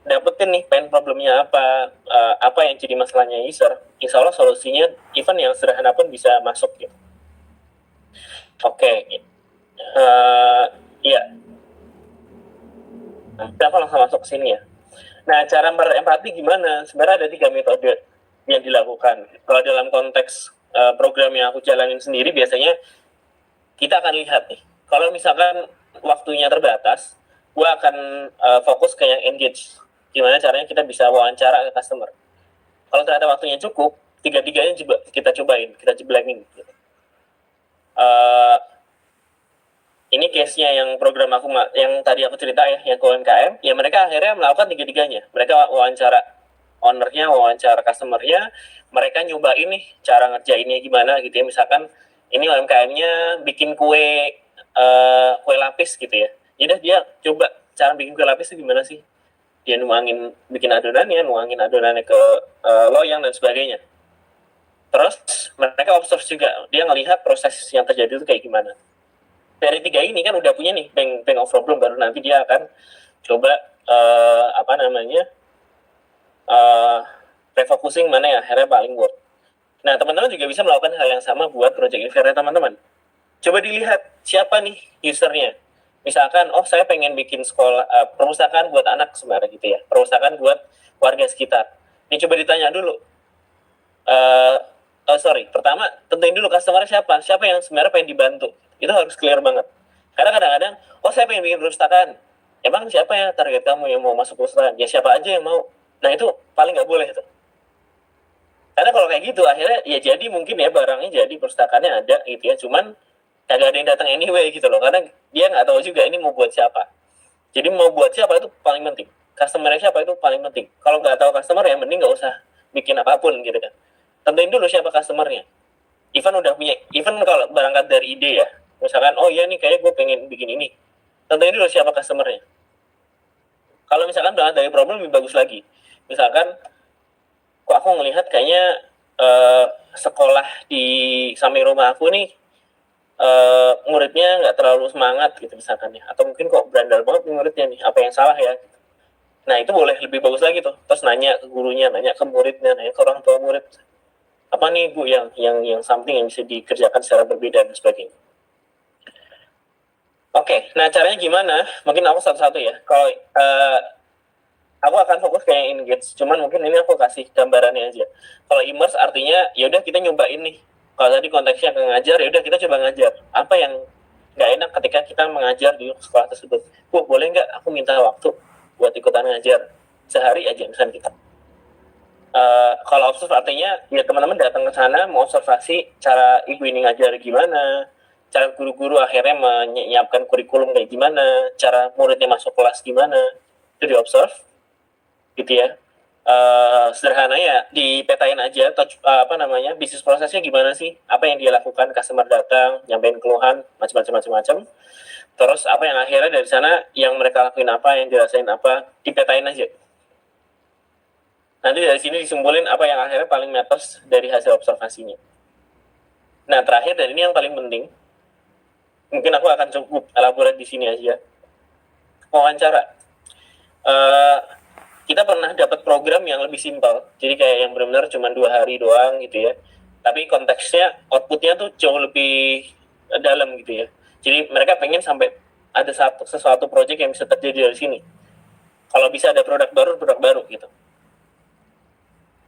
dapetin nih pain problemnya apa yang jadi masalahnya user, insya Allah solusinya even yang sederhana pun bisa masuk gitu. Oke. Iya. Nah, aku langsung masuk ke sini ya. Nah, cara berempati gimana? Sebenarnya ada 3 metode yang dilakukan. Kalau dalam konteks program yang aku jalanin sendiri, biasanya kita akan lihat nih. Kalau misalkan waktunya terbatas, gue akan fokus ke yang engage. Gimana caranya kita bisa wawancara ke customer. Kalau ternyata waktunya cukup, 3-tiganya kita cobain, kita jeblengin. Gitu. Ini case-nya yang program aku yang tadi aku cerita ya, yang ke UMKM, ya mereka akhirnya melakukan 3-tiganya. Mereka wawancara ownernya, wawancara customer-nya, mereka nyobain nih cara ngerjainnya gimana gitu ya. Misalkan ini UMKM-nya bikin kue lapis gitu ya. Jadi dia coba cara bikin kue lapis itu gimana sih? Dia bikin adonannya ke loyang dan sebagainya. Terus mereka observe juga, dia ngelihat proses yang terjadi itu kayak gimana. Dari 3 ini kan udah punya nih bank of problem, baru nanti dia akan coba refocusing mana yang akhirnya paling work. Nah, teman-teman juga bisa melakukan hal yang sama buat project Invera teman-teman. Coba dilihat siapa nih usernya. Misalkan, saya pengen bikin sekolah perpustakaan buat anak sebenarnya gitu ya, perpustakaan buat warga sekitar. Ini coba ditanya dulu. Pertama tentuin dulu customer siapa yang sebenarnya pengen dibantu. Itu harus clear banget. Karena kadang-kadang, saya pengen bikin perpustakaan. Emang siapa ya target kamu yang mau masuk perpustakaan? Ya siapa aja yang mau. Nah itu paling nggak boleh tuh. Karena kalau kayak gitu akhirnya ya jadi mungkin ya barangnya jadi perpustakaannya ada gitu ya, cuman kagak ada yang datang anyway gitu loh, karena dia nggak tahu juga ini mau buat siapa. Jadi mau buat siapa itu paling penting, customer siapa itu paling penting. Kalau nggak tahu customer ya mending nggak usah bikin apapun gitu kan. Tentuin dulu siapa customernya. Even kalau berangkat dari ide ya, misalkan iya nih kayak gue pengen bikin ini, tentuin dulu siapa customernya. Kalau misalkan berangkat dari problem lebih bagus lagi, misalkan kok aku ngelihat kayaknya sekolah di samping rumah aku nih muridnya nggak terlalu semangat gitu misalkan ya, atau mungkin kok berandal banget muridnya nih, apa yang salah ya. Nah itu boleh lebih bagus lagi tuh, terus nanya ke gurunya, nanya ke muridnya, nanya ke orang tua murid, apa nih Bu yang something yang bisa dikerjakan secara berbeda dan sebagainya. Oke, nah caranya gimana? Mungkin aku satu-satu ya. Kalau aku akan fokus kayak engage, cuman mungkin ini aku kasih gambarannya aja. Kalau immerse artinya ya udah kita nyobain nih. Kalau tadi konteksnya ke ngajar, ya udah kita coba ngajar. Apa yang nggak enak ketika kita mengajar di sekolah tersebut? Bu, boleh nggak aku minta waktu buat ikutan ngajar sehari aja misalnya kita. Kalau observe artinya ya teman-teman datang ke sana mau observasi cara ibu ini ngajar gimana, cara guru-guru akhirnya menyiapkan kurikulum kayak gimana, cara muridnya masuk kelas gimana, itu di observe gitu ya. Sederhana ya dipetain aja bisnis prosesnya gimana sih, apa yang dia lakukan, customer datang nyampein keluhan macam-macam, terus apa yang akhirnya dari sana yang mereka lakuin apa, yang dirasain apa, dipetain aja. Nanti dari sini disimpulin apa yang akhirnya paling matters dari hasil observasinya. Nah terakhir, dan ini yang paling penting, mungkin aku akan cukup elaborate di sini aja, wawancara. Kita pernah dapat program yang lebih simpel, jadi kayak yang benar-benar cuma 2 hari doang gitu ya, tapi konteksnya outputnya tuh jauh lebih dalam gitu ya. Jadi mereka pengen sampai ada sesuatu project yang bisa terjadi dari sini. Kalau bisa ada produk baru gitu.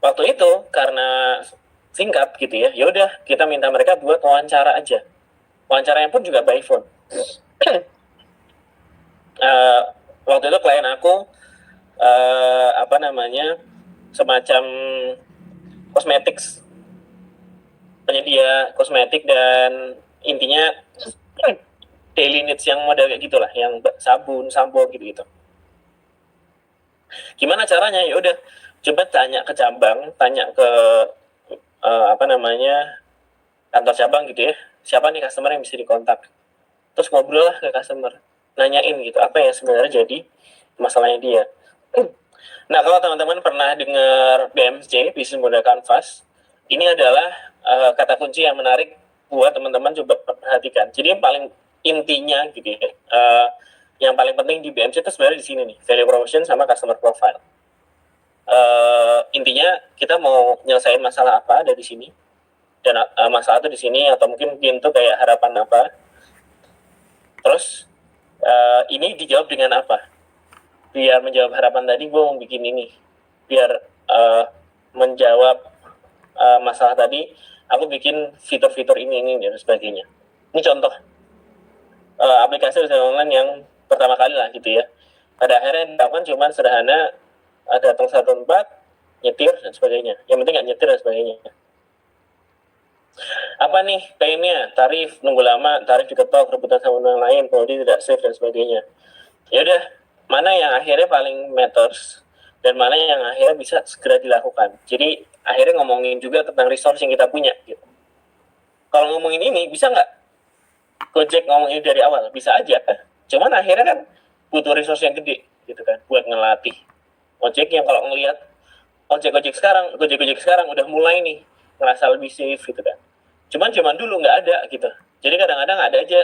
Waktu itu karena singkat gitu ya, yaudah kita minta mereka buat wawancara aja. Wawancaranya pun juga by phone. Waktu itu klien aku semacam cosmetics, penyedia kosmetik, dan intinya daily needs yang model kayak gitulah, yang sabun, sampo gitu. Gimana caranya? Ya udah, coba tanya ke cabang, tanya ke kantor cabang gitu ya, siapa nih customer yang bisa dikontak. Terus ngobrol lah ke customer, nanyain gitu apa yang sebenarnya jadi masalahnya dia. Nah kalau teman-teman pernah dengar BMC, Business Model Canvas, ini adalah kata kunci yang menarik buat teman-teman coba perhatikan. Jadi yang paling intinya gitu ya, yang paling penting di BMC itu sebenarnya di sini nih, value proposition sama customer profile. Intinya kita mau nyelesain masalah apa dari sini, dan masalah itu di sini, atau mungkin pintu kayak harapan apa, terus ini dijawab dengan apa. Biar menjawab harapan tadi gue mau bikin ini, biar menjawab masalah tadi aku bikin fitur-fitur ini dan sebagainya. Ini contoh aplikasi usaha online yang pertama kali lah gitu ya. Pada akhirnya dilakukan cuma sederhana, datang satu tempat, nyetir dan sebagainya. Yang penting nggak nyetir dan sebagainya. Apa nih painnya? Tarif, nunggu lama, tarif diketok, rebutan sama orang lain, kemudian tidak safe dan sebagainya. Ya udah, mana yang akhirnya paling matters dan mana yang akhirnya bisa segera dilakukan. Jadi akhirnya ngomongin juga tentang resource yang kita punya gitu. Kalau ngomongin ini bisa nggak Gojek ngomongin dari awal? Bisa aja, cuman akhirnya kan butuh resource yang gede gitu kan buat ngelatih Gojek yang kalau ngelihat Gojek sekarang udah mulai nih ngerasa lebih safe gitu kan. Cuman zaman dulu nggak ada gitu. Jadi kadang-kadang ada aja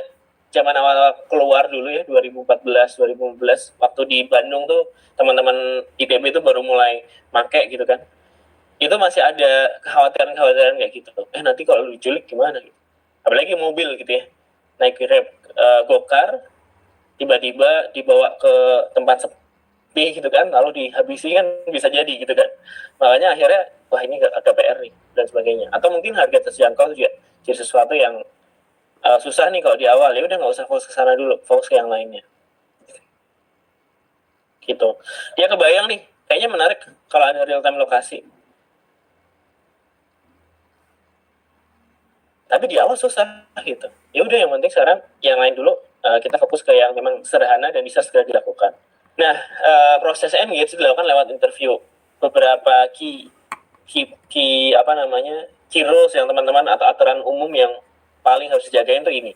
zaman awal keluar dulu ya 2014 2015 waktu di Bandung tuh teman-teman ITB itu baru mulai make gitu kan. Itu masih ada kekhawatiran kayak gitu. Nanti kalau diculik gimana gitu. Apalagi mobil gitu ya. Naik Grab gokar tiba-tiba dibawa ke tempat sepi gitu kan, lalu dihabisi kan bisa jadi gitu kan. Makanya akhirnya wah ini agak PR nih dan sebagainya. Atau mungkin harga terjangkau juga jadi sesuatu yang susah nih kalau di awal, ya udah nggak usah fokus ke sana dulu, fokus ke yang lainnya gitu. Ya kebayang nih, kayaknya menarik kalau ada real time lokasi, tapi di awal susah gitu. Ya udah yang penting sekarang yang lain dulu, kita fokus ke yang memang sederhana dan bisa segera dilakukan. Nah, proses engage dilakukan lewat interview. Beberapa key rules yang teman-teman atau aturan umum yang paling harus dijagain tuh ini.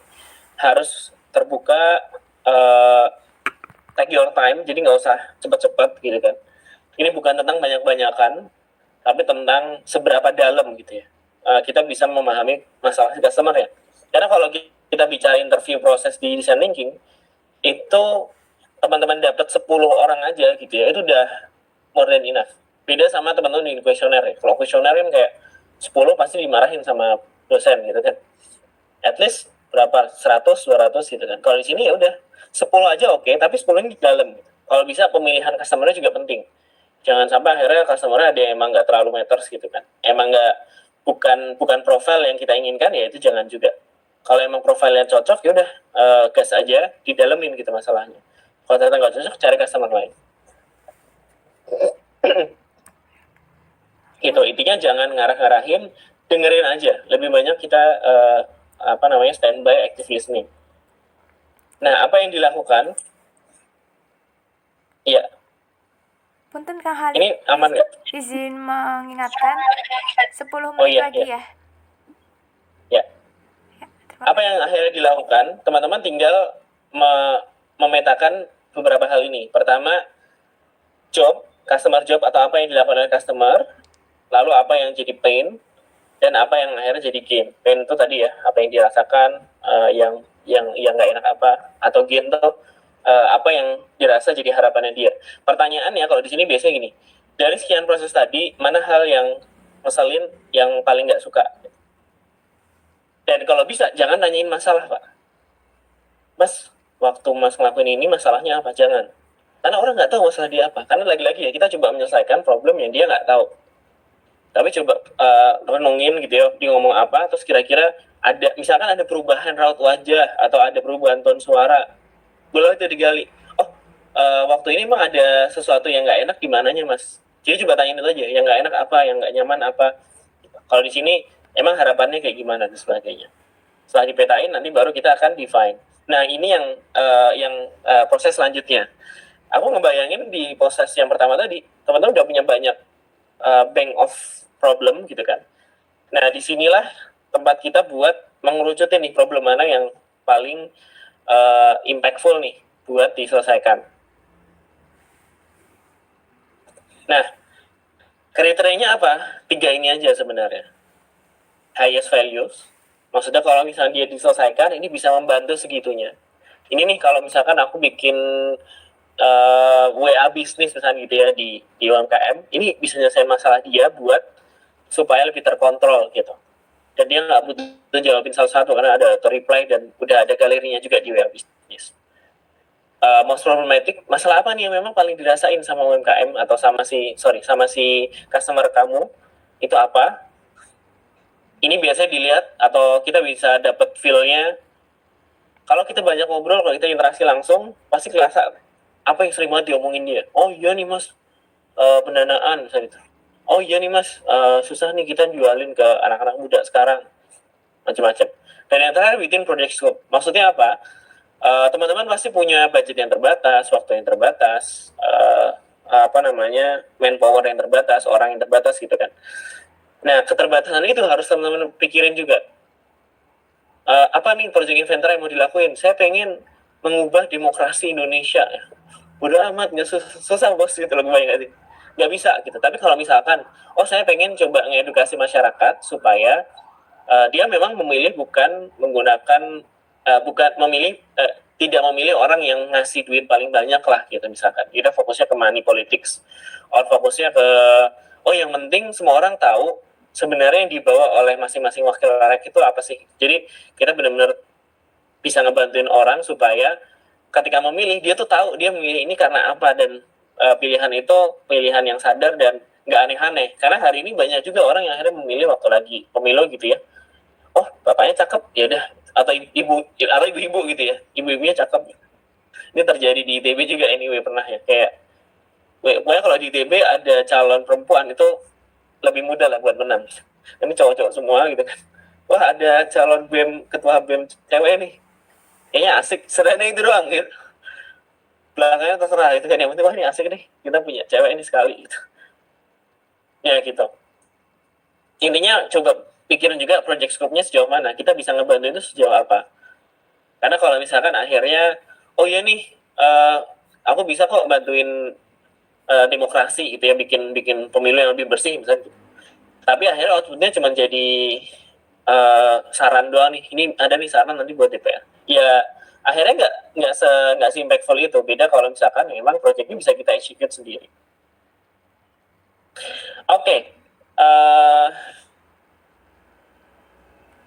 Harus terbuka, take your time, jadi nggak usah cepat-cepat gitu kan. Ini bukan tentang banyak-banyakan, tapi tentang seberapa dalam gitu ya. Kita bisa memahami masalah customer ya. Karena kalau kita bicara interview proses di design thinking, itu teman-teman dapat 10 orang aja gitu ya, itu udah more than enough. Beda sama teman-teman di kuesioner ya. Kalau kuesioner kan kayak 10 pasti dimarahin sama dosen gitu kan. At least berapa 100 200 gitu kan. Kalau di sini ya udah 10 aja oke, tapi 10 ini di dalam. Kalau bisa pemilihan customer-nya juga penting. Jangan sampai akhirnya customer-nya ada yang emang nggak terlalu matters gitu kan. Emang nggak bukan profile yang kita inginkan, ya itu jangan juga. Kalau emang profile yang cocok ya udah gas aja, didalemin gitu masalahnya. Kalau ternyata nggak cocok, cari customer lain. Gitu, intinya jangan ngarah-ngarahin, dengerin aja. Lebih banyak kita standby, active listening. Nah, apa yang dilakukan? Iya. Punten Kang Halim. Ini aman nggak? Izin mengingatkan 10 menit lagi ya. Ya. Apa yang akhirnya dilakukan? Teman-teman tinggal memetakan beberapa hal ini. Pertama, customer job atau apa yang dilakukan oleh customer, lalu apa yang jadi pain, dan apa yang akhirnya jadi gain. Pain itu tadi ya, apa yang dirasakan, yang nggak enak apa, atau gain tuh apa yang dirasa jadi harapannya dia. Pertanyaannya kalau di sini biasanya gini, dari sekian proses tadi, mana hal yang ngeselin, yang paling nggak suka? Dan kalau bisa, jangan nanyain masalah, Pak. Mas, waktu Mas ngelakuin ini masalahnya apa? Jangan. Karena orang nggak tahu masalah dia apa. Karena lagi-lagi ya, kita coba menyelesaikan problem yang dia nggak tahu. Tapi coba renungin gitu ya, dia ngomong apa, terus kira-kira ada, misalkan ada perubahan raut wajah, atau ada perubahan tone suara, boleh itu digali. Waktu ini emang ada sesuatu yang nggak enak di mananya, Mas? Jadi coba tanyain itu aja, yang nggak enak apa, yang nggak nyaman apa. Kalau di sini, emang harapannya kayak gimana, dan sebagainya. Setelah dipetain, nanti baru kita akan define. Nah, ini yang proses selanjutnya. Aku ngebayangin di proses yang pertama tadi, teman-teman udah punya banyak bank of problem gitu kan. Nah, disinilah tempat kita buat mengerucutin nih problem mana yang paling impactful nih buat diselesaikan. Nah, kriterianya apa? 3 ini aja sebenarnya. Highest values, maksudnya kalau misalnya dia diselesaikan, ini bisa membantu segitunya. Ini nih kalau misalkan aku bikin WA bisnis misalnya gitu ya di UMKM, ini bisa nyelesain masalah dia buat supaya lebih terkontrol gitu. Dan dia nggak butuh jawabin satu-satu karena ada auto reply dan udah ada galerinya juga di WA bisnis. Most problematic, masalah apa nih yang memang paling dirasain sama UMKM atau sama si customer kamu, itu apa? Ini biasanya dilihat atau kita bisa dapat feel-nya. Kalau kita banyak ngobrol, kalau kita interaksi langsung, pasti kerasa apa yang sering banget diomongin dia. Oh iya nih Mas, pendanaan misalnya gitu. Oh iya nih Mas, susah nih kita jualin ke anak-anak muda sekarang, macam-macam. Dan yang terakhir, within project scope. Maksudnya apa? Teman-teman pasti punya budget yang terbatas, waktu yang terbatas, manpower yang terbatas, orang yang terbatas gitu kan. Nah, keterbatasan itu harus teman-teman pikirin juga. Apa nih project inventory yang mau dilakuin? Saya pengen mengubah demokrasi Indonesia. Bodoh amat, nggak susah bos gitu loh, kebayang gak sih? nggak bisa gitu. Tapi kalau misalkan, oh saya pengen coba ngedukasi masyarakat supaya dia memang memilih bukan menggunakan bukan memilih tidak memilih orang yang ngasih duit paling banyak lah gitu misalkan. Kita fokusnya ke money politics, or fokusnya ke yang penting semua orang tahu sebenarnya yang dibawa oleh masing-masing wakil rakyat itu apa sih. Jadi kita benar-benar bisa ngebantuin orang supaya ketika memilih dia tuh tahu dia memilih ini karena apa, dan pilihan itu pilihan yang sadar dan nggak aneh-aneh. Karena hari ini banyak juga orang yang akhirnya memilih waktu lagi pemilu gitu ya. Oh bapaknya cakep, ya udah, atau ibu-ibu gitu ya, ibu-ibunya cakep. Ini terjadi di ITB juga anyway, pernah ya, kayak pokoknya kalau di ITB ada calon perempuan itu lebih mudah lah buat menang. Ini cowok-cowok semua gitu kan. Wah ada calon BEM, ketua BEM cewek nih, kayaknya asik, sederhana itu doang gitu. Belakangnya terserah itu kan, yang penting wah ini asik nih, kita punya cewek ini sekali gitu. Ya gitu. Intinya coba pikirin juga project scope-nya sejauh mana, kita bisa ngebantu itu sejauh apa. Karena kalau misalkan akhirnya, oh iya nih, aku bisa kok bantuin demokrasi gitu ya, bikin pemilu yang lebih bersih misalnya. Tapi akhirnya outputnya cuma jadi saran doang nih, ini ada nih saran nanti buat DPR. Ya akhirnya nggak se impactful itu. Beda kalau misalkan memang projectnya bisa kita execute sendiri. Oke.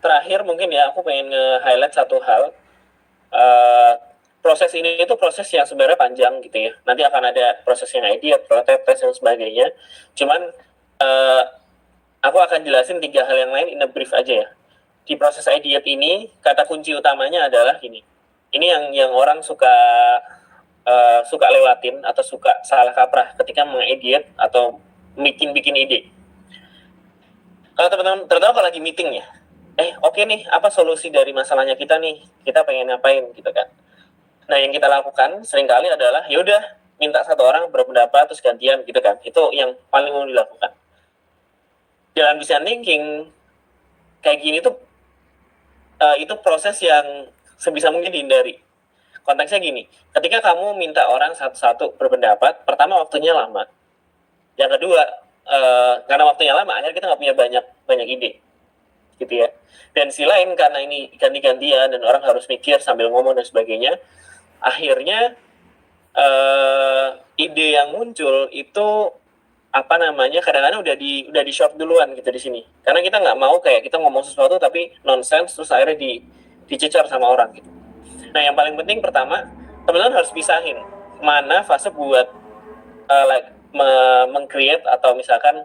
Terakhir mungkin ya, aku pengen nge-highlight satu hal. Proses ini itu proses yang sebenarnya panjang gitu ya. Nanti akan ada proses yang ideat, prototype, test, dan sebagainya. Cuman aku akan jelasin 3 hal yang lain in a brief aja ya. Di proses ideat ini, kata kunci utamanya adalah gini. Ini yang orang suka lewatin atau suka salah kaprah ketika mengideat atau bikin ide. Kalau teman-teman, terutama kalau lagi meeting ya, oke nih, apa solusi dari masalahnya kita nih? Kita pengen ngapain gitu kan? Nah, yang kita lakukan seringkali adalah yaudah minta satu orang berpendapat terus gantian gitu kan. Itu yang paling umum dilakukan. Dalam design thinking kayak gini tuh itu proses yang sebisa mungkin dihindari. Konteksnya gini, ketika kamu minta orang satu-satu berpendapat, pertama waktunya lama. Yang kedua, karena waktunya lama, akhirnya kita nggak punya banyak ide. Gitu ya. Dan si lain karena ini ganti-gantian dan orang harus mikir sambil ngomong dan sebagainya, akhirnya ide yang muncul itu kadang-kadang udah di short duluan gitu di sini. Karena kita nggak mau kayak kita ngomong sesuatu tapi nonsense terus akhirnya dicecar sama orang gitu. Nah yang paling penting pertama, teman-teman harus pisahin mana fase buat meng-create atau misalkan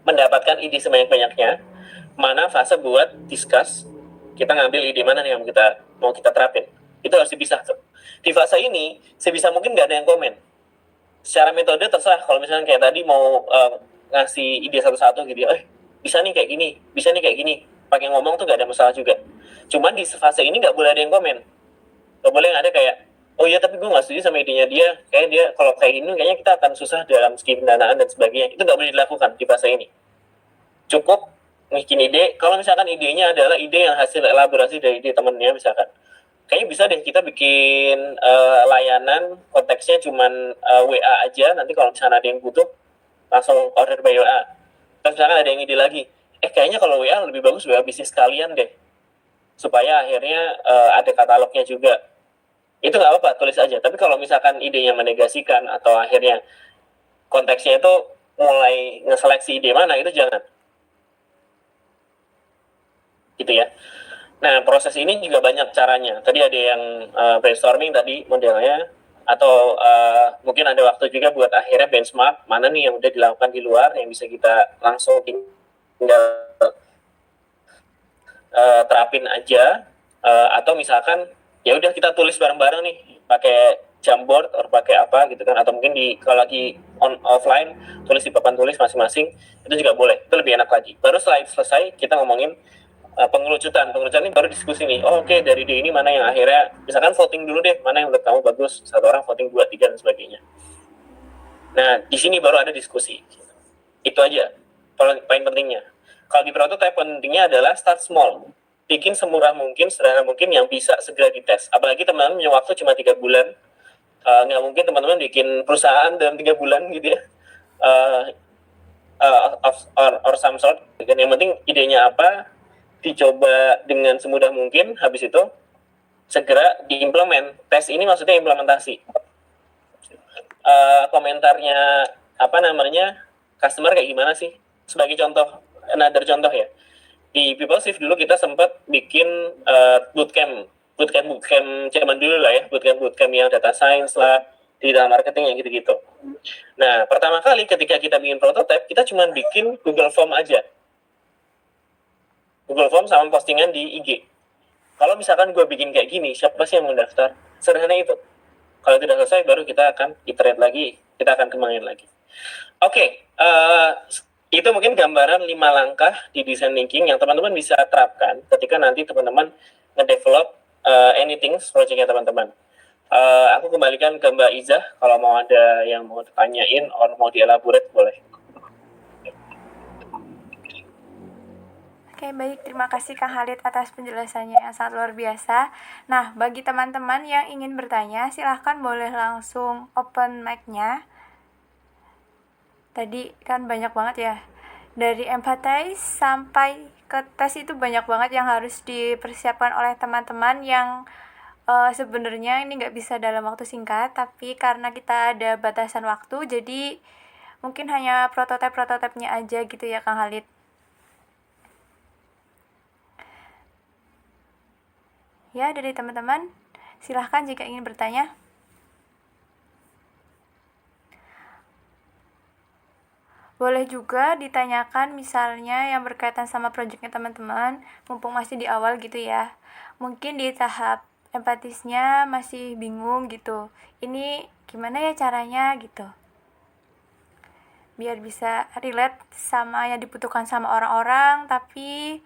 mendapatkan ide sebanyak-banyaknya, mana fase buat discuss, kita ngambil ide mana nih yang mau kita terapin. Itu harus dipisah tuh. Di fase ini sebisa mungkin nggak ada yang komen. Secara metode terserah, kalau misalnya kayak tadi mau ngasih ide satu-satu gitu ya, bisa nih kayak gini, bisa nih kayak gini, pakai ngomong tuh nggak ada masalah juga. Cuman di fase ini nggak boleh ada yang komen, nggak boleh ada kayak, oh iya tapi gue nggak setuju sama idenya dia, kayak dia kalau kayak gini kayaknya kita akan susah dalam segi pendanaan dan sebagainya. Itu nggak boleh dilakukan di fase ini. Cukup bikin ide, kalau misalkan idenya adalah ide yang hasil elaborasi dari ide temennya misalkan, kayaknya bisa deh kita bikin layanan konteksnya cuman WA aja, nanti kalau misalnya ada yang butuh langsung order by WA. Terus misalkan ada yang ide lagi, kayaknya kalau WA lebih bagus WA bisnis kalian deh, supaya akhirnya ada katalognya juga. Itu nggak apa-apa, tulis aja. Tapi kalau misalkan idenya menegasikan atau akhirnya konteksnya itu mulai ngeseleksi ide mana, itu jangan. Gitu ya. Nah, proses ini juga banyak caranya. Tadi ada yang brainstorming tadi modelnya, atau mungkin ada waktu juga buat akhirnya benchmark mana nih yang udah dilakukan di luar yang bisa kita langsung tinggal terapin aja, atau misalkan ya udah kita tulis bareng-bareng nih pakai Jamboard atau pakai apa gitu kan, atau mungkin kalau lagi offline tulis di papan tulis masing-masing, itu juga boleh. Itu lebih enak lagi. Baru setelah selesai kita ngomongin pengerucutan ini baru diskusi nih. Oke, dari ide ini mana yang akhirnya misalkan voting dulu deh, mana yang menurut kamu bagus, satu orang voting 2, 3 dan sebagainya. Nah di sini baru ada diskusi. Itu aja paling pentingnya. Kalau di prototype pentingnya adalah start small, bikin semurah mungkin, sederhana mungkin yang bisa segera dites. Apalagi teman-teman punya waktu cuma 3 bulan, nggak mungkin teman-teman bikin perusahaan dalam 3 bulan gitu ya. or some sort. Dan yang penting idenya apa, dicoba dengan semudah mungkin. Habis itu segera diimplement. Tes ini maksudnya implementasi. Komentarnya apa namanya customer kayak gimana sih? Sebagai contoh, another contoh ya. Di PeopleShift dulu kita sempat bikin bootcamp zaman dulu lah ya, bootcamp yang data science lah, digital marketing yang gitu-gitu. Nah, pertama kali ketika kita bikin prototype, kita cuma bikin Google Form aja. Google Form sama postingan di IG. Kalau misalkan gue bikin kayak gini, siapa sih yang mau daftar? Sederhana itu. Kalau tidak selesai, baru kita akan iterate lagi, kita akan kembangin lagi. Oke, itu mungkin gambaran 5 langkah di design thinking yang teman-teman bisa terapkan ketika nanti teman-teman ngedevelop anything projectnya teman-teman. Aku kembalikan ke Mbak Iza, kalau mau ada yang mau ditanyain atau mau dielaborate boleh. Oke, baik. Terima kasih Kang Khalid atas penjelasannya yang sangat luar biasa. Nah, bagi teman-teman yang ingin bertanya, silahkan boleh langsung open mic-nya. Tadi kan banyak banget ya. Dari empathize sampai ke tes itu banyak banget yang harus dipersiapkan oleh teman-teman yang sebenarnya ini nggak bisa dalam waktu singkat, tapi karena kita ada batasan waktu, jadi mungkin hanya prototipe-prototipenya aja gitu ya Kang Khalid. Ya, dari teman-teman, silahkan jika ingin bertanya. Boleh juga ditanyakan misalnya yang berkaitan sama proyeknya teman-teman, mumpung masih di awal gitu ya. Mungkin di tahap empatisnya masih bingung gitu. Ini gimana ya caranya gitu. Biar bisa relate sama yang dibutuhkan sama orang-orang, tapi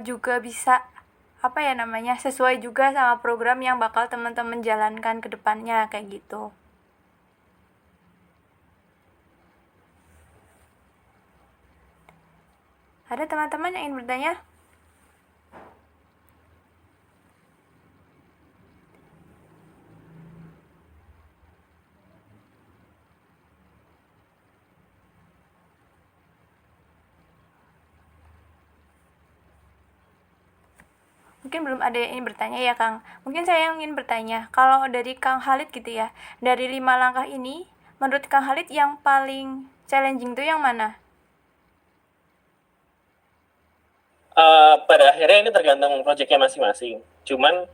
juga bisa sesuai juga sama program yang bakal teman-teman jalankan ke depannya kayak gitu. Ada teman-teman yang ingin bertanya? Mungkin belum ada yang ingin bertanya ya Kang. Mungkin saya yang ingin bertanya, kalau dari Kang Khalid gitu ya, dari 5 langkah ini, menurut Kang Khalid yang paling challenging itu yang mana? Pada akhirnya ini tergantung proyeknya masing-masing. Cuman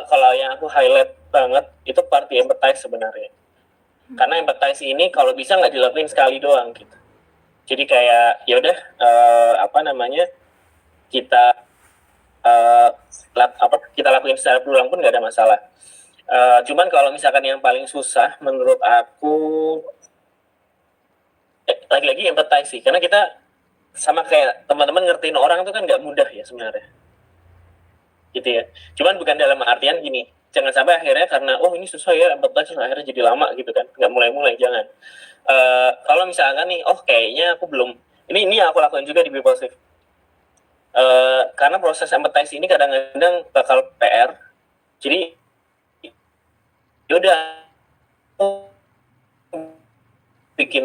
kalau yang aku highlight banget itu part di empathize sebenarnya. Karena empathize ini kalau bisa nggak dilakuin sekali doang gitu. Jadi kayak ya udah kita kita lakuin secara berulang pun nggak ada masalah. Cuman kalau misalkan yang paling susah menurut aku lagi-lagi empathize sih, karena kita sama kayak teman-teman ngertiin orang itu kan nggak mudah ya sebenarnya, gitu ya. Cuman bukan dalam artian gini, jangan sampai akhirnya karena ini susah ya empathize akhirnya jadi lama gitu kan, nggak mulai-mulai, jangan. Kalau misalkan nih, kayaknya aku belum, ini aku lakuin juga di PeopleShift. Karena proses empathize ini kadang-kadang bakal PR, jadi yaudah bikin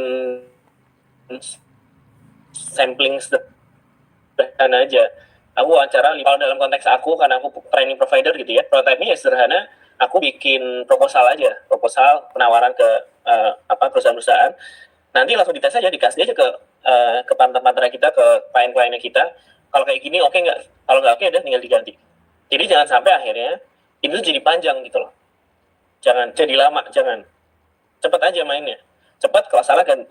sampling sederhana aja. Aku wawancara, kalau dalam konteks aku, karena aku training provider gitu ya, prototipe-nya ya sederhana, aku bikin proposal aja, proposal penawaran ke perusahaan-perusahaan. Nanti langsung dites aja, dikasih aja ke partner-partner kita, ke klien-kliennya kita. Kalau kayak gini oke nggak? Kalau nggak oke udah tinggal diganti. Jadi jangan sampai akhirnya itu jadi panjang gitu loh. Jangan jadi lama, jangan. Cepat aja mainnya. Cepat, kalau salah kan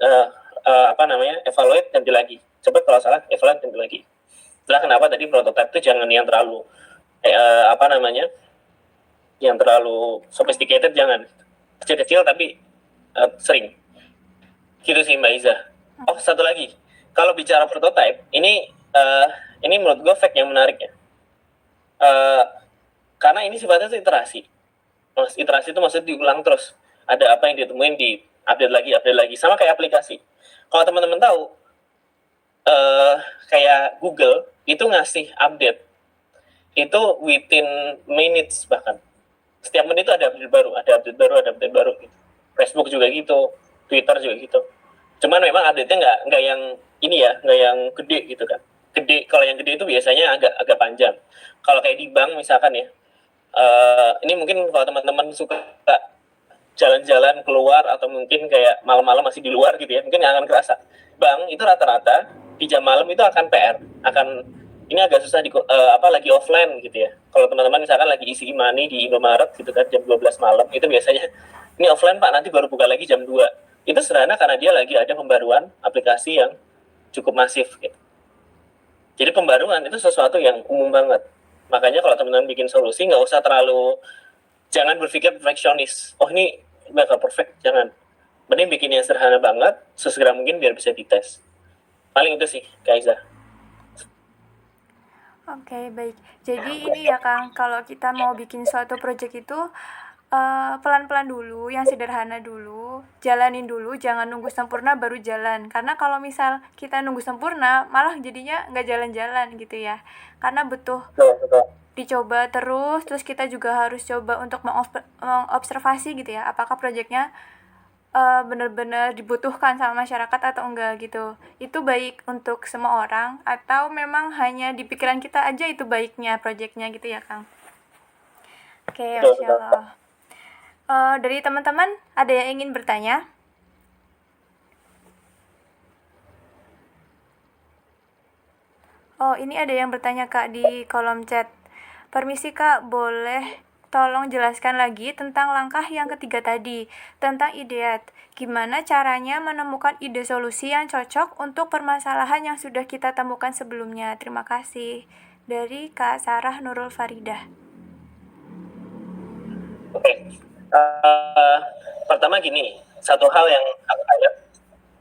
evaluate ganti lagi. Cepat, kalau salah evaluate ganti lagi. Itulah kenapa tadi prototype itu jangan yang terlalu yang terlalu sophisticated, jangan. Kecil-kecil tapi sering. Gitu sih Mbak Iza. Satu lagi. Kalau bicara prototype, ini menurut gue fact yang menarik ya. Karena ini sifatnya itu iterasi. Iterasi itu maksudnya diulang terus. Ada apa yang ditemuin di update lagi. Sama kayak aplikasi. Kalau teman-teman tahu, kayak Google itu ngasih update itu within minutes bahkan. Setiap menit itu ada update baru. Gitu. Facebook juga gitu. Twitter juga gitu. Cuman memang update-nya nggak yang ini ya, nggak yang gede gitu kan. Gede, kalau yang gede itu biasanya agak panjang. Kalau kayak di bank misalkan ya, ini mungkin kalau teman-teman suka jalan-jalan keluar atau mungkin kayak malam-malam masih di luar gitu ya, mungkin nggak akan kerasa. Bank itu rata-rata di jam malam itu akan PR, akan ini agak susah lagi offline gitu ya. Kalau teman-teman misalkan lagi isi money di Indomaret gitu kan jam 12 malam, itu biasanya ini offline Pak, nanti baru buka lagi jam 2. Itu sederhana karena dia lagi ada pembaruan aplikasi yang cukup masif gitu. Jadi pembaruan itu sesuatu yang umum banget. Makanya kalau teman-teman bikin solusi nggak usah jangan berpikir perfeksionis. Oh ini bakal perfect, jangan. Mending bikin yang sederhana banget, sesegera mungkin biar bisa dites. Paling itu sih, Kaiza. Oke, baik. Jadi ini ya Kang, kalau kita mau bikin suatu project itu pelan-pelan dulu, yang sederhana dulu, jalanin dulu, jangan nunggu sempurna baru jalan. Karena kalau misal kita nunggu sempurna, malah jadinya nggak jalan-jalan gitu ya. Karena butuh Betul. dicoba terus kita juga harus coba untuk mengobservasi gitu ya, apakah proyeknya benar-benar dibutuhkan sama masyarakat atau enggak gitu. Itu baik untuk semua orang atau memang hanya di pikiran kita aja itu baiknya proyeknya gitu ya Kang. Oke, Masya Allah. Dari teman-teman ada yang ingin bertanya? Oh, ini ada yang bertanya Kak di kolom chat. Permisi Kak, boleh tolong jelaskan lagi tentang langkah yang ketiga tadi, tentang ideat. Gimana caranya menemukan ide solusi yang cocok untuk permasalahan yang sudah kita temukan sebelumnya? Terima kasih. Dari Kak Sarah Nurul Faridah. Oke. Pertama gini, satu hal yang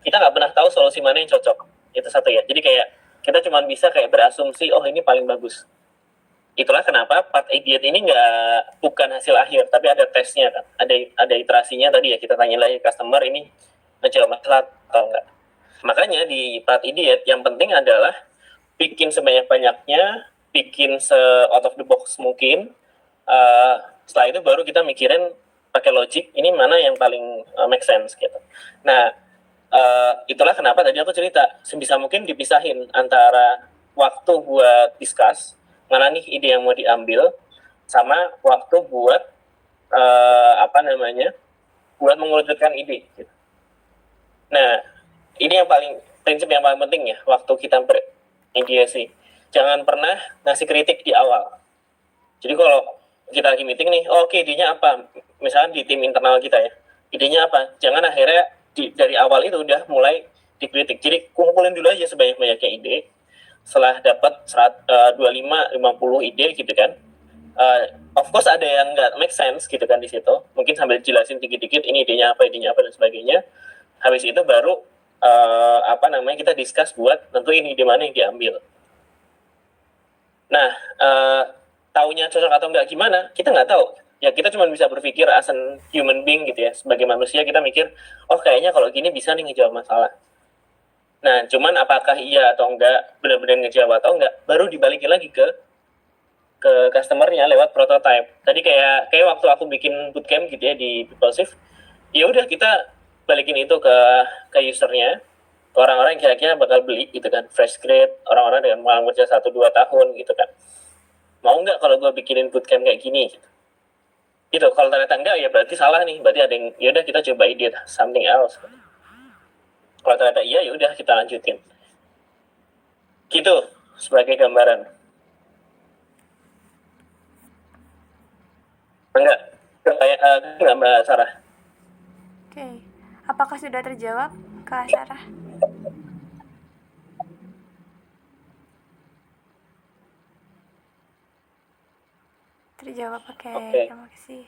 kita nggak pernah tahu solusi mana yang cocok. Itu satu ya. Jadi kayak kita cuma bisa kayak berasumsi, oh ini paling bagus. Itulah kenapa part idiot ini bukan hasil akhir, tapi ada tesnya kan, ada iterasinya tadi ya, kita tanya lagi customer ini menjawab masalah atau enggak. Makanya di part idiot yang penting adalah bikin sebanyak-banyaknya, bikin out of the box mungkin. Setelah itu baru kita mikirin pakai logic ini mana yang paling make sense gitu. Nah, itulah kenapa tadi aku cerita sebisa mungkin dipisahin antara waktu buat discuss mana nih ide yang mau diambil sama waktu buat buat mengerucutkan ide gitu. Nah, ini yang prinsip yang paling penting ya waktu kita berideasi. Jangan pernah ngasih kritik di awal. Jadi kalau kita lagi meeting nih, oke, idenya apa? Misalnya di tim internal kita ya, idenya apa? Jangan akhirnya dari awal itu udah mulai dikritik. Jadi kumpulin dulu aja sebanyak-banyaknya ide. Setelah dapat 25-50 ide gitu kan, of course ada yang nggak make sense gitu kan di situ. Mungkin sambil jelasin dikit-dikit ini idenya apa dan sebagainya. Habis itu baru kita discuss buat tentuin ide mana yang diambil. Nah, taunya cocok atau enggak gimana, kita nggak tahu. Ya kita cuma bisa berpikir as an human being gitu ya. Sebagai manusia kita mikir, oh kayaknya kalau gini bisa nih ngejawab masalah. Nah, cuman apakah iya atau enggak, benar-benar ngejawab atau enggak, baru dibalikin lagi ke customernya lewat prototype. Tadi kayak waktu aku bikin bootcamp gitu ya di Peoplesive, ya udah kita balikin itu ke usernya, ke orang-orang yang kira-kira bakal beli gitu kan, fresh grade, orang-orang dengan pengalaman kerja 1-2 tahun gitu kan. Mau nggak kalau gue bikinin bootcamp kayak gini gitu. Gitu, kalau ternyata enggak ya berarti salah nih, berarti ada yang ya udah kita coba ide something else. Kalau ternyata iya ya udah kita lanjutin. Gitu sebagai gambaran. Enggak Mbak Sarah. Oke. Apakah sudah terjawab Kak Sarah? Terjawab, oke. Terima kasih.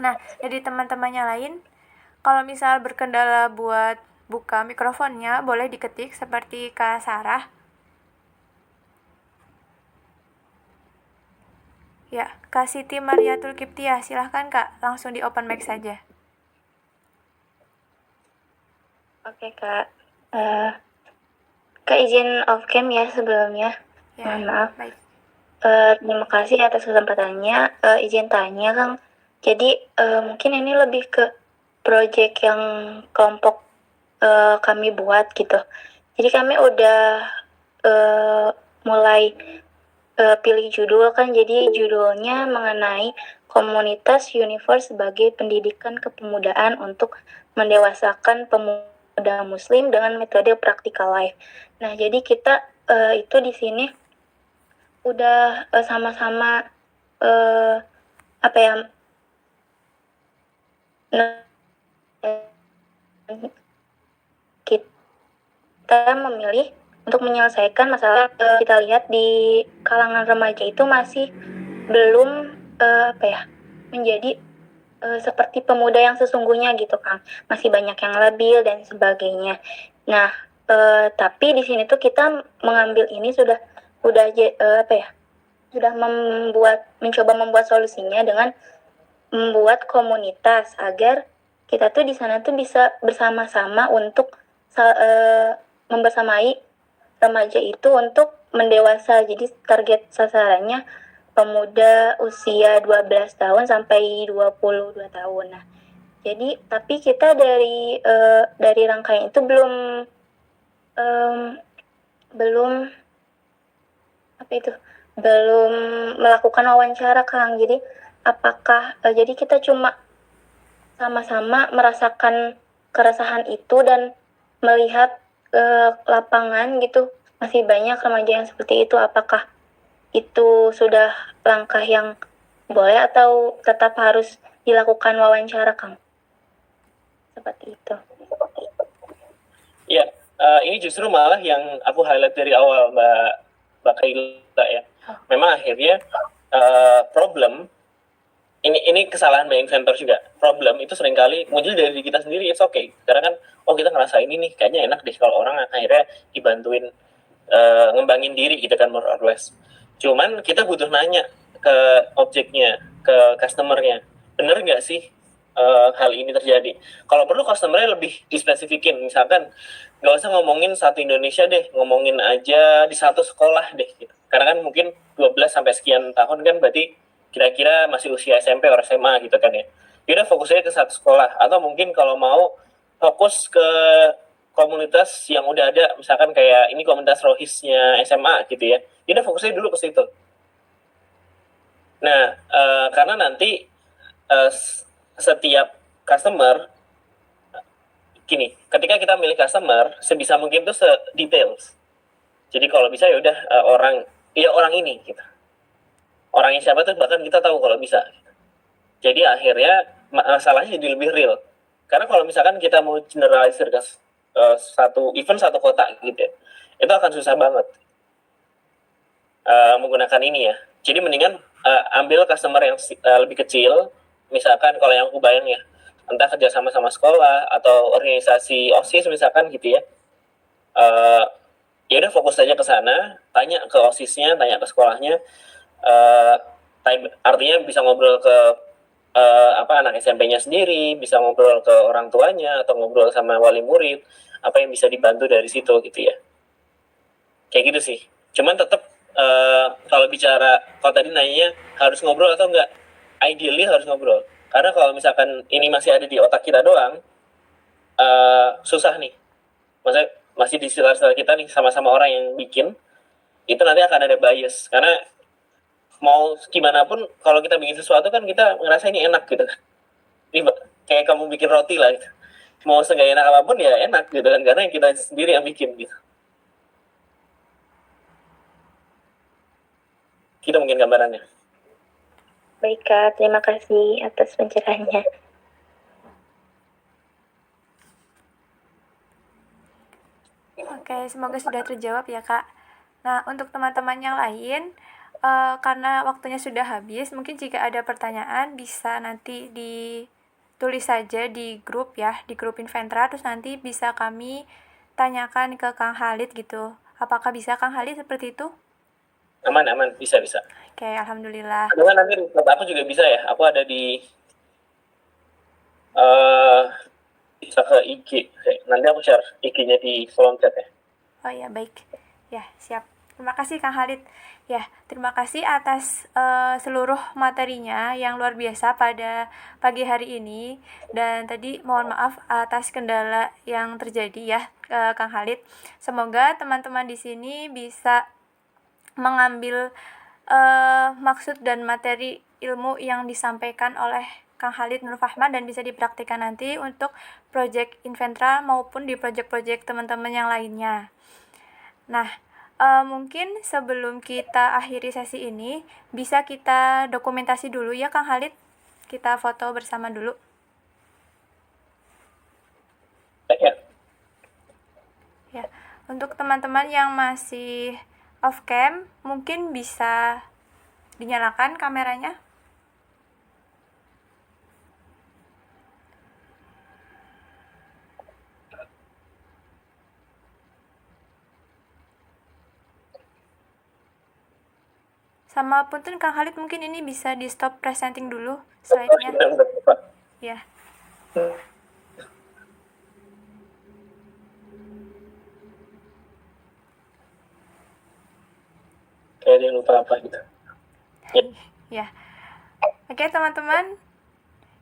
Nah, dari teman-temannya lain, kalau misal berkendala buat buka mikrofonnya, boleh diketik seperti Kak Sarah. Ya, Kak Siti Mariatul Kiptiah, silahkan Kak, langsung di open mic saja. Oke Kak, Kak izin off cam ya sebelumnya. Ya, mohon maaf. Baik. Terima kasih atas kesempatannya. Izin tanya Kang, jadi mungkin ini lebih ke project yang kelompok kami buat gitu. Jadi kami udah mulai pilih judul kan, jadi judulnya mengenai komunitas universe sebagai pendidikan kepemudaan untuk mendewasakan pemuda muslim dengan metode practical life. Nah, jadi kita itu di sini udah sama-sama apa ya, kita memilih untuk menyelesaikan masalah. Kita lihat di kalangan remaja itu masih belum menjadi seperti pemuda yang sesungguhnya gitu kan, masih banyak yang labil dan sebagainya. Nah, tapi di sini tuh kita mengambil ini sudah mencoba membuat solusinya dengan membuat komunitas agar kita tuh di sana tuh bisa bersama-sama untuk membersamai remaja itu untuk mendewasa. Jadi target sasarannya pemuda usia 12 tahun sampai 22 tahun. Nah, jadi tapi kita dari rangkaian itu belum melakukan wawancara, Kang. Jadi apakah jadi kita cuma sama-sama merasakan keresahan itu dan melihat lapangan gitu, masih banyak remaja yang seperti itu. Apakah itu sudah langkah yang boleh atau tetap harus dilakukan wawancara, Kang? Seperti itu. Ya, ini justru malah yang aku highlight dari awal, Mbak Kaila ya. Memang akhirnya problem ini kesalahan Mbak inventor juga. Problem itu seringkali muncul dari diri kita sendiri, it's okay. Karena kan, kita ngerasa ini nih, kayaknya enak deh kalau orang akhirnya dibantuin ngembangin diri gitu kan, more or less. Cuman kita butuh nanya ke objeknya, ke customernya, bener nggak sih hal ini terjadi? Kalau perlu customernya lebih dispesifikin, misalkan nggak usah ngomongin satu Indonesia deh, ngomongin aja di satu sekolah deh gitu. Karena kan mungkin 12 sampai sekian tahun kan berarti kira-kira masih usia SMP atau SMA gitu kan ya. Kita fokusnya ke satu sekolah, atau mungkin kalau mau fokus ke komunitas yang udah ada, misalkan kayak ini komunitas rohisnya SMA gitu ya. Kita fokusnya dulu ke situ. Nah, karena nanti setiap customer gini, ketika kita milih customer sebisa mungkin tuh sedetails. Jadi kalau bisa ya udah orang ini gitu. Orangnya siapa tuh bahkan kita tahu kalau bisa. Jadi akhirnya masalahnya jadi lebih real. Karena kalau misalkan kita mau generalisir ke satu kota gitu ya, itu akan susah banget menggunakan ini ya. Jadi mendingan ambil customer yang lebih kecil. Misalkan kalau yang aku bayang ya, entah kerjasama sama sekolah atau organisasi OSIS misalkan gitu ya. Ya udah fokus aja ke sana, tanya ke OSISnya, tanya ke sekolahnya. Artinya bisa ngobrol ke anak SMP-nya sendiri, bisa ngobrol ke orang tuanya atau ngobrol sama wali murid, apa yang bisa dibantu dari situ gitu ya. Kayak gitu sih. Cuman tetap kalau tadi nanyanya harus ngobrol atau enggak, ideally harus ngobrol. Karena kalau misalkan ini masih ada di otak kita doang, susah nih. Maksudnya masih di sekitar kita nih, sama-sama orang yang bikin, itu nanti akan ada bias. Karena mau gimana pun kalau kita bikin sesuatu kan kita ngerasa ini enak gitu kan. Ini kayak kamu bikin roti lah gitu. Mau segaya enak apapun ya enak gitu kan, karena kita sendiri yang bikin gitu. Kita mungkin gambarannya. Baik, Kak. Terima kasih atas pencerahannya. Oke, semoga sudah terjawab ya, Kak. Nah, untuk teman-teman yang lain, karena waktunya sudah habis, mungkin jika ada pertanyaan bisa nanti ditulis saja di grup ya, di grup Inventra, terus nanti bisa kami tanyakan ke Kang Halid gitu. Apakah bisa Kang Halid seperti itu? Aman, bisa. Oke, alhamdulillah. Kemudian nanti aku juga bisa ya, aku ada di bisa ke IG. Nanti aku share IG-nya di kolom chat ya. Oh ya, baik. Ya, siap. Terima kasih Kang Khalid. Ya, terima kasih atas seluruh materinya yang luar biasa pada pagi hari ini. Dan tadi mohon maaf atas kendala yang terjadi ya, Kang Khalid. Semoga teman-teman di sini bisa mengambil maksud dan materi ilmu yang disampaikan oleh Kang Khalid Nur Fahman dan bisa dipraktikkan nanti untuk project Inventra maupun di project-project teman-teman yang lainnya. Nah, mungkin sebelum kita akhiri sesi ini, bisa kita dokumentasi dulu ya Kang Khalid. Kita foto bersama dulu. Ya. Ya, untuk teman-teman yang masih off cam, mungkin bisa dinyalakan kameranya. Sama punten Kang Khalid, mungkin ini bisa di stop presenting dulu slide-nya. Pak. Ya. Kayak ada yang lupa apa gitu. Ya. Oke, teman-teman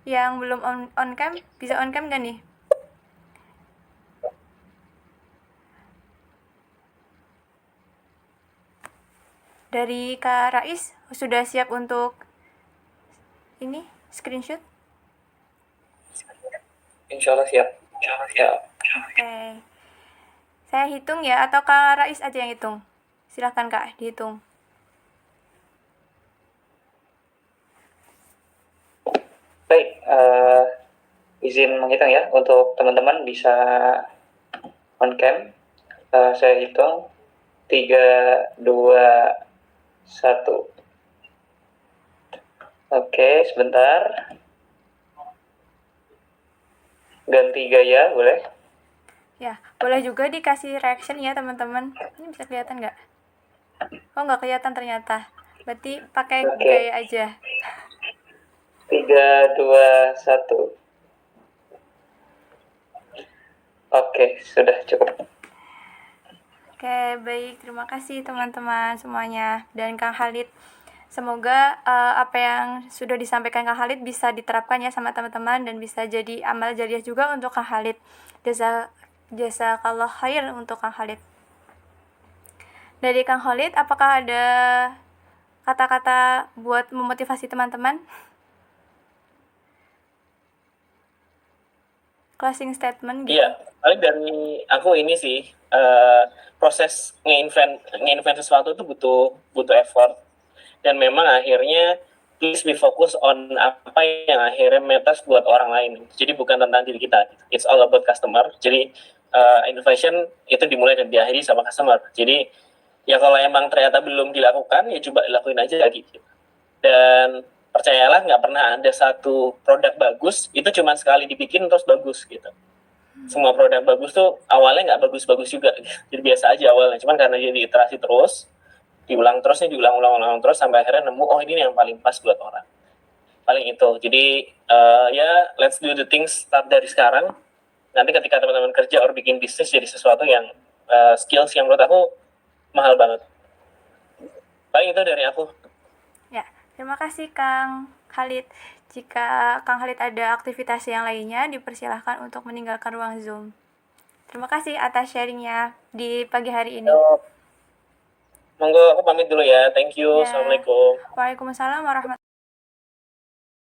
yang belum on cam, bisa on cam gak nih? Dari Kak Rais, sudah siap untuk ini screenshot? Insya Allah siap. Oke. Saya hitung ya, atau Kak Rais aja yang hitung? Silahkan Kak, dihitung. Baik, izin menghitung ya, untuk teman-teman bisa on cam. Saya hitung 3, 2, 1. Oke, sebentar. Ganti gaya, boleh? Ya, boleh juga dikasih reaction ya teman-teman. Ini bisa kelihatan nggak? Oh, nggak kelihatan ternyata. Berarti pakai Oke. gaya aja. 3, 2, 1. Oke, sudah cukup. Oke, baik. Terima kasih teman-teman semuanya. Dan Kang Khalid, semoga apa yang sudah disampaikan Kang Khalid bisa diterapkan ya sama teman-teman dan bisa jadi amal jariah juga untuk Kang Khalid. Jazakallah khair untuk Kang Khalid. Dari Kang Khalid, apakah ada kata-kata buat memotivasi teman-teman? Closing statement gitu. Iya, paling dari aku ini sih, proses nge-invent sesuatu itu butuh effort, dan memang akhirnya please be focus on apa yang akhirnya matters buat orang lain. Jadi bukan tentang diri kita, it's all about customer. Jadi innovation itu dimulai dan diakhiri sama customer. Jadi ya kalau emang ternyata belum dilakukan, ya coba dilakuin aja gitu. Dan percayalah, nggak pernah ada satu produk bagus itu cuma sekali dibikin terus bagus gitu. Semua produk bagus tuh awalnya nggak bagus-bagus juga, jadi biasa aja awalnya. Cuman karena dia diiterasi terus, diulang terus sampai akhirnya nemu, oh ini yang paling pas buat orang. Paling itu. Jadi ya let's do the things, start dari sekarang. Nanti ketika teman-teman kerja or bikin bisnis jadi sesuatu yang skills yang menurut aku mahal banget. Paling itu dari aku. Ya, terima kasih Kang Khalid. Jika Kang Khalid ada aktivitas yang lainnya, dipersilahkan untuk meninggalkan ruang Zoom. Terima kasih atas sharingnya di pagi hari ini. Monggo, aku pamit dulu ya. Thank you. Ya. Assalamualaikum. Waalaikumsalam warahmatullahi wabarakatuh.